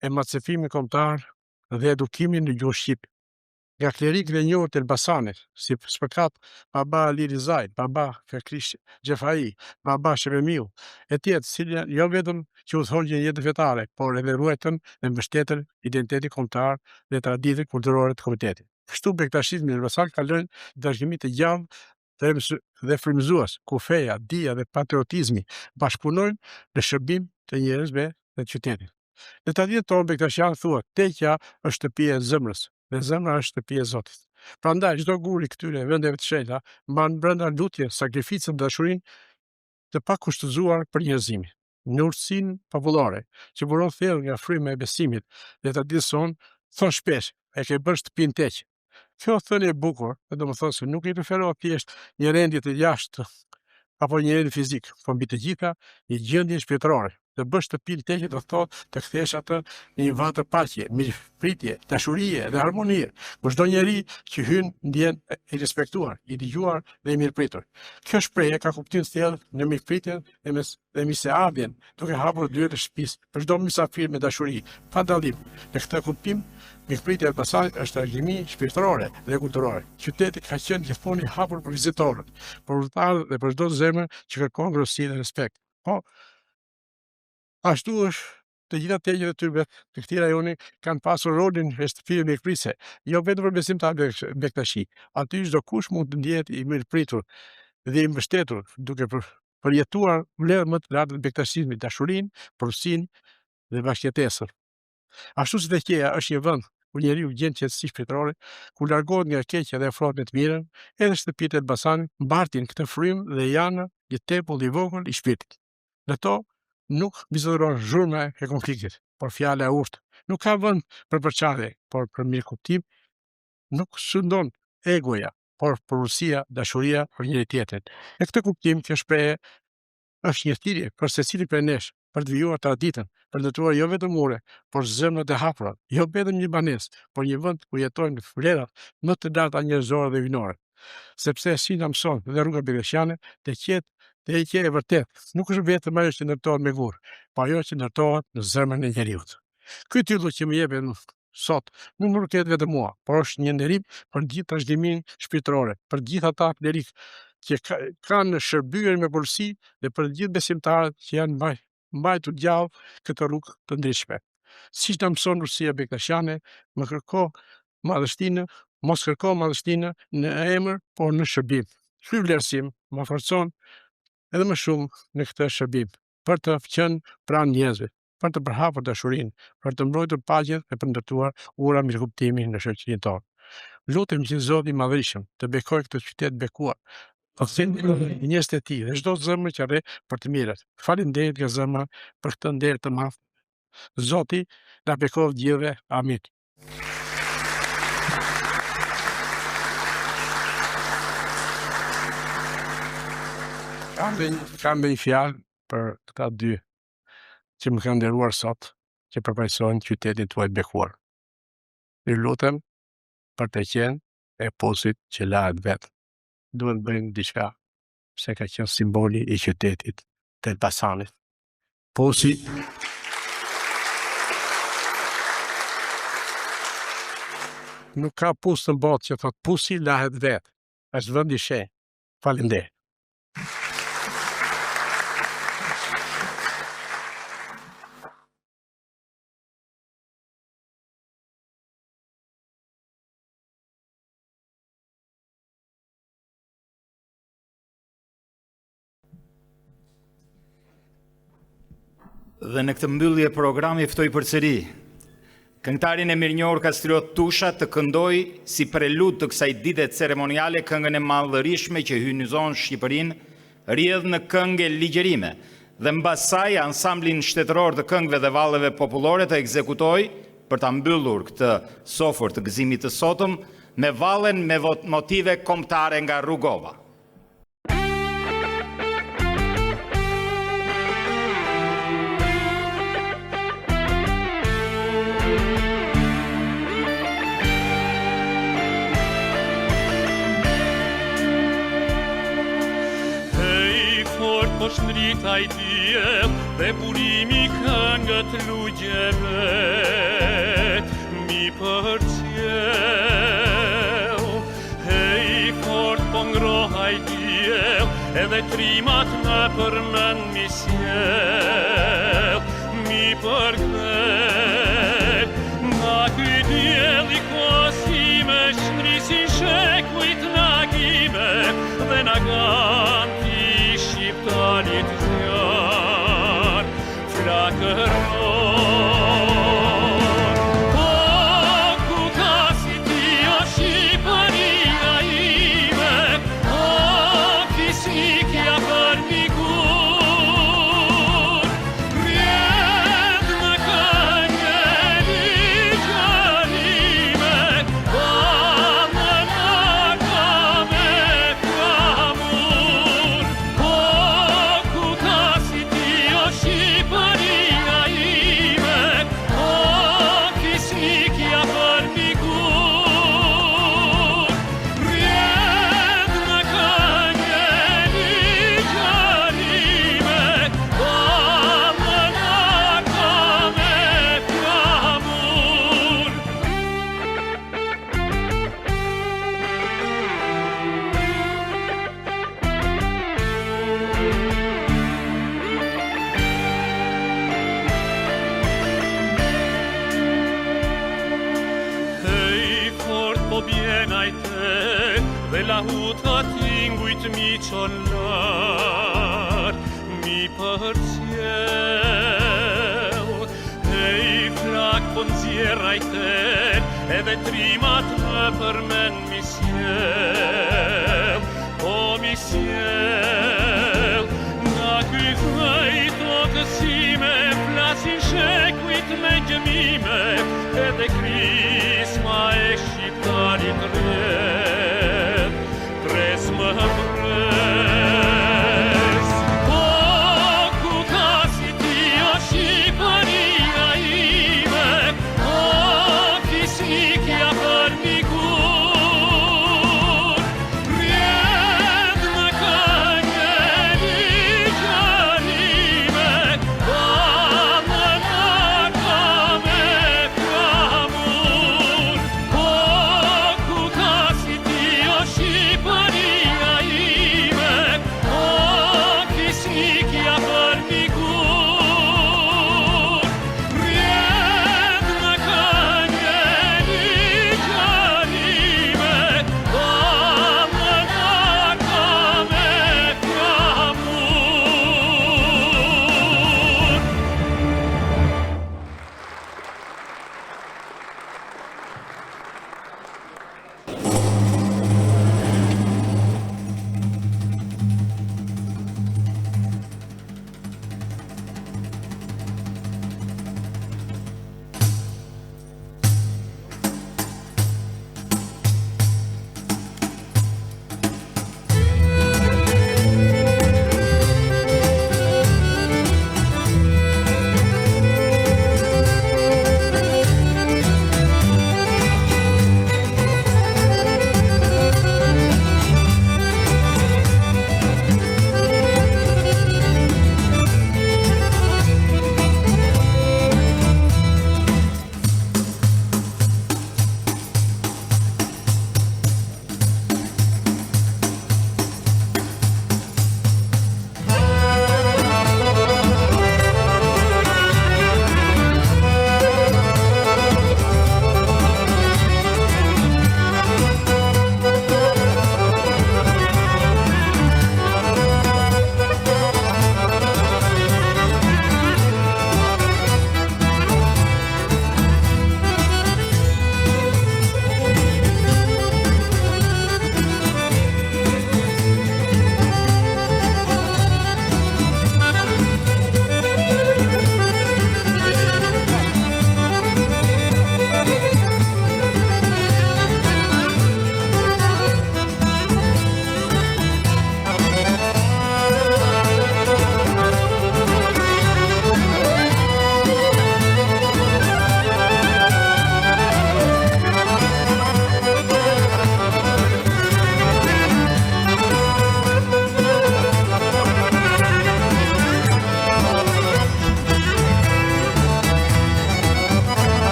e emancipimit kombëtar dhe edukimin në gjuhën shqipe. Nga klerikët e njohur të Elbasanit, si shpërkat baba Ali Rizaj, baba Fakrish Xhefai, baba Shememiu, e tjerë, cilë jo vetëm që udhëhoqën jetën fetare, por edhe ruajtën dhe mbështetën identitetin kombëtar dhe traditën kulturore të komunitetit. Kështu Bektashizmi në Elbasan ka lënë dashgimi të gjallë dhe frymëzues, ku feja, dija dhe patriotizmi bashkëpunojnë në shërbim të njerëzve dhe qytetit. Në traditën tonë Bektashian thuhet, teqja është shtëpia e zemrës, dhe zemra është shtëpia e Zotit. Prandaj çdo gur i këtyre vendeve të shenjta mban brenda lutje, sakrificën dhe dashurinë të pakushtëzuar për njerëzimin. Në urtësinë popullore, që buron thellë nga fryma e besimit dhe traditës sonë, thon shpesh, e ke bërë shtëpinë teq. Kjo thënie e bukur, domethënë se nuk i referohet thjesht një rendje të jashtë apo një rendje fizik, por mbi të gjitha një gjendje shpirtërore. Të bësh shtëpinë teqe do thotë të kthesh atë në një vend të paqe, mirëpritje, dashurie dhe harmonie, ku çdo njeri që hyn ndjen i respektuar, i dëgjuar dhe i mirëpritur. Kjo shprehje ka kuptim të thellë në mirëpritjen dhe miseardhjen, duke hapur dyert e shtëpisë për çdo mysafir me dashuri, pa dallim. Në këtë kuptim, mirëpritja e Elbasanit është trashëgimi shpirtërore dhe kulturore. Qyteti ka qenë gjithmonë i hapur për vizitorët, për udhëtarët dhe për çdo zemër që kërkon ngrohtësi dhe respekt. Po, ashtu është të gjitha tegjet e tyre të këtij rajoni kanë pasur rolin e shtëpive mirëpritëse, jo vetëm për besimtarët e Bektashi. Aty çdo kush mund të ndihet i mirëpritur dhe i mbështetur, duke përjetuar vlerët më të larta të Bektashizmit, dashurinë, porosinë dhe bashkëjetesën. Ashtu si teqja është një vend ku njeriu gjen qetësi shpirtërore, ku largohet nga keqja dhe afrohet me të mirën, edhe shtëpitë e Elbasanit mbartin këtë frymë dhe janë një tempull i vogël i shpirtit. Në to nuk bizeduron zhurma e konfliktit, por fjala e urtë. Nuk ka vend për përçarje, por për mirëkuptim. Nuk shëndon egoja, por porosia, dashuria për njëri tjetrin. Në këtë kuptim, kjo shprehje është një thirrje për secilin prej nesh, për të vijuar traditën, për të ndërtuar jo vetëm mure, por zemrat e hapura, jo vetëm një banesë, por një vend ku jetojnë vlerat më të larta njerëzore dhe hyjnore. Sepse si na mëson dhe rruga bektashiane, teqja e vërtet nuk është vetëm ajo që ndërtohet me gur, por ajo që ndërtohet në zemrën e njeriut. Ky titull që më jepet sot nuk më rrëket vetëm mua, por është një nderim për gjithë trashëgimin shpirtërore, për gjithë ata klerik që kanë shërbyer me porosi dhe për gjithë besimtarët që janë mbajtur gjallë këtë rrugë të ndritshme. Siç na mëson Rusia Bektashiane, mos kërko madhështinë në emër, por në shërbim. Ky vlerësim më forcon edhe më shumë në këtë shërbim, për të qenë pranë njerëzve, për të përhapur dashurinë, për të mbrojtur paqen dhe për të ndërtuar ura mirëkuptimi në shoqërinë tonë. Lutem që Zoti i Madhërisëm të bekojë këtë qytet bekuar, njerëzit e tij dhe çdo zemër që rre për të mirët. Faleminderit nga zemra për këtë nder të madh. Zoti na bekojë gjithëve. Amin. Kam një fjalë për këta dy që më kanë nderuar sot, që përfaqësojnë qytetin tuaj të bekuar. Ju lutem për të qenë e posit që lahet vetë. Duhet bëjmë diçka, se ka qenë simboli i qytetit të Elbasanit. Posi nuk ka pus në botë që thot pusi lahet vetë. Është vend i shenjtë. Faleminderit. Dhe në këtë mbyllje programi ftoj përsëri këngëtarin e mirënjohur Kastriot Tusha të këndoj si prelud të kësaj dite ceremoniale këngën e madhërishme që hynizon Shqipërinë, rrjedh në këngë ligjerime, dhe mbas saj ansamblin shtetëror të këngëve dhe valleve popullore të ekzekutoj për ta mbyllur këtë sofër të gëzimit të sotëm me vallen me motive kombëtare nga Rrugova. Po shndritaj diell dhe burimi këngët lugjeve mi përcjell. Hej, fort po ngrohaj diell edhe trimat në përmend mi sjell. Mi përkthej nga ky diell i kosime shtrisin shekujt nagime dhe na ganti shqiptarit zjar flakëron. Po ku ka si ti o Shqipëria ime, o fisikja për mikur, rjedh në këngë ligjerime, vallën ata me flamur. Po ku ka si ti o Shqipëria ime, o fisikja për mikur, rjedh në këngë ligjerime, vallën ata me flamur. Hej, fort po bjenaj te dhe lahuta tingujt mi qon lart, mi përcjell. Hej, flak po nxjerraj te edhe trimat më përmend mi sjell. Po mi sjell nga ky vëj tokësime flasin shekujt me gjëmime edhe krisma e shqiptarit rrjedh.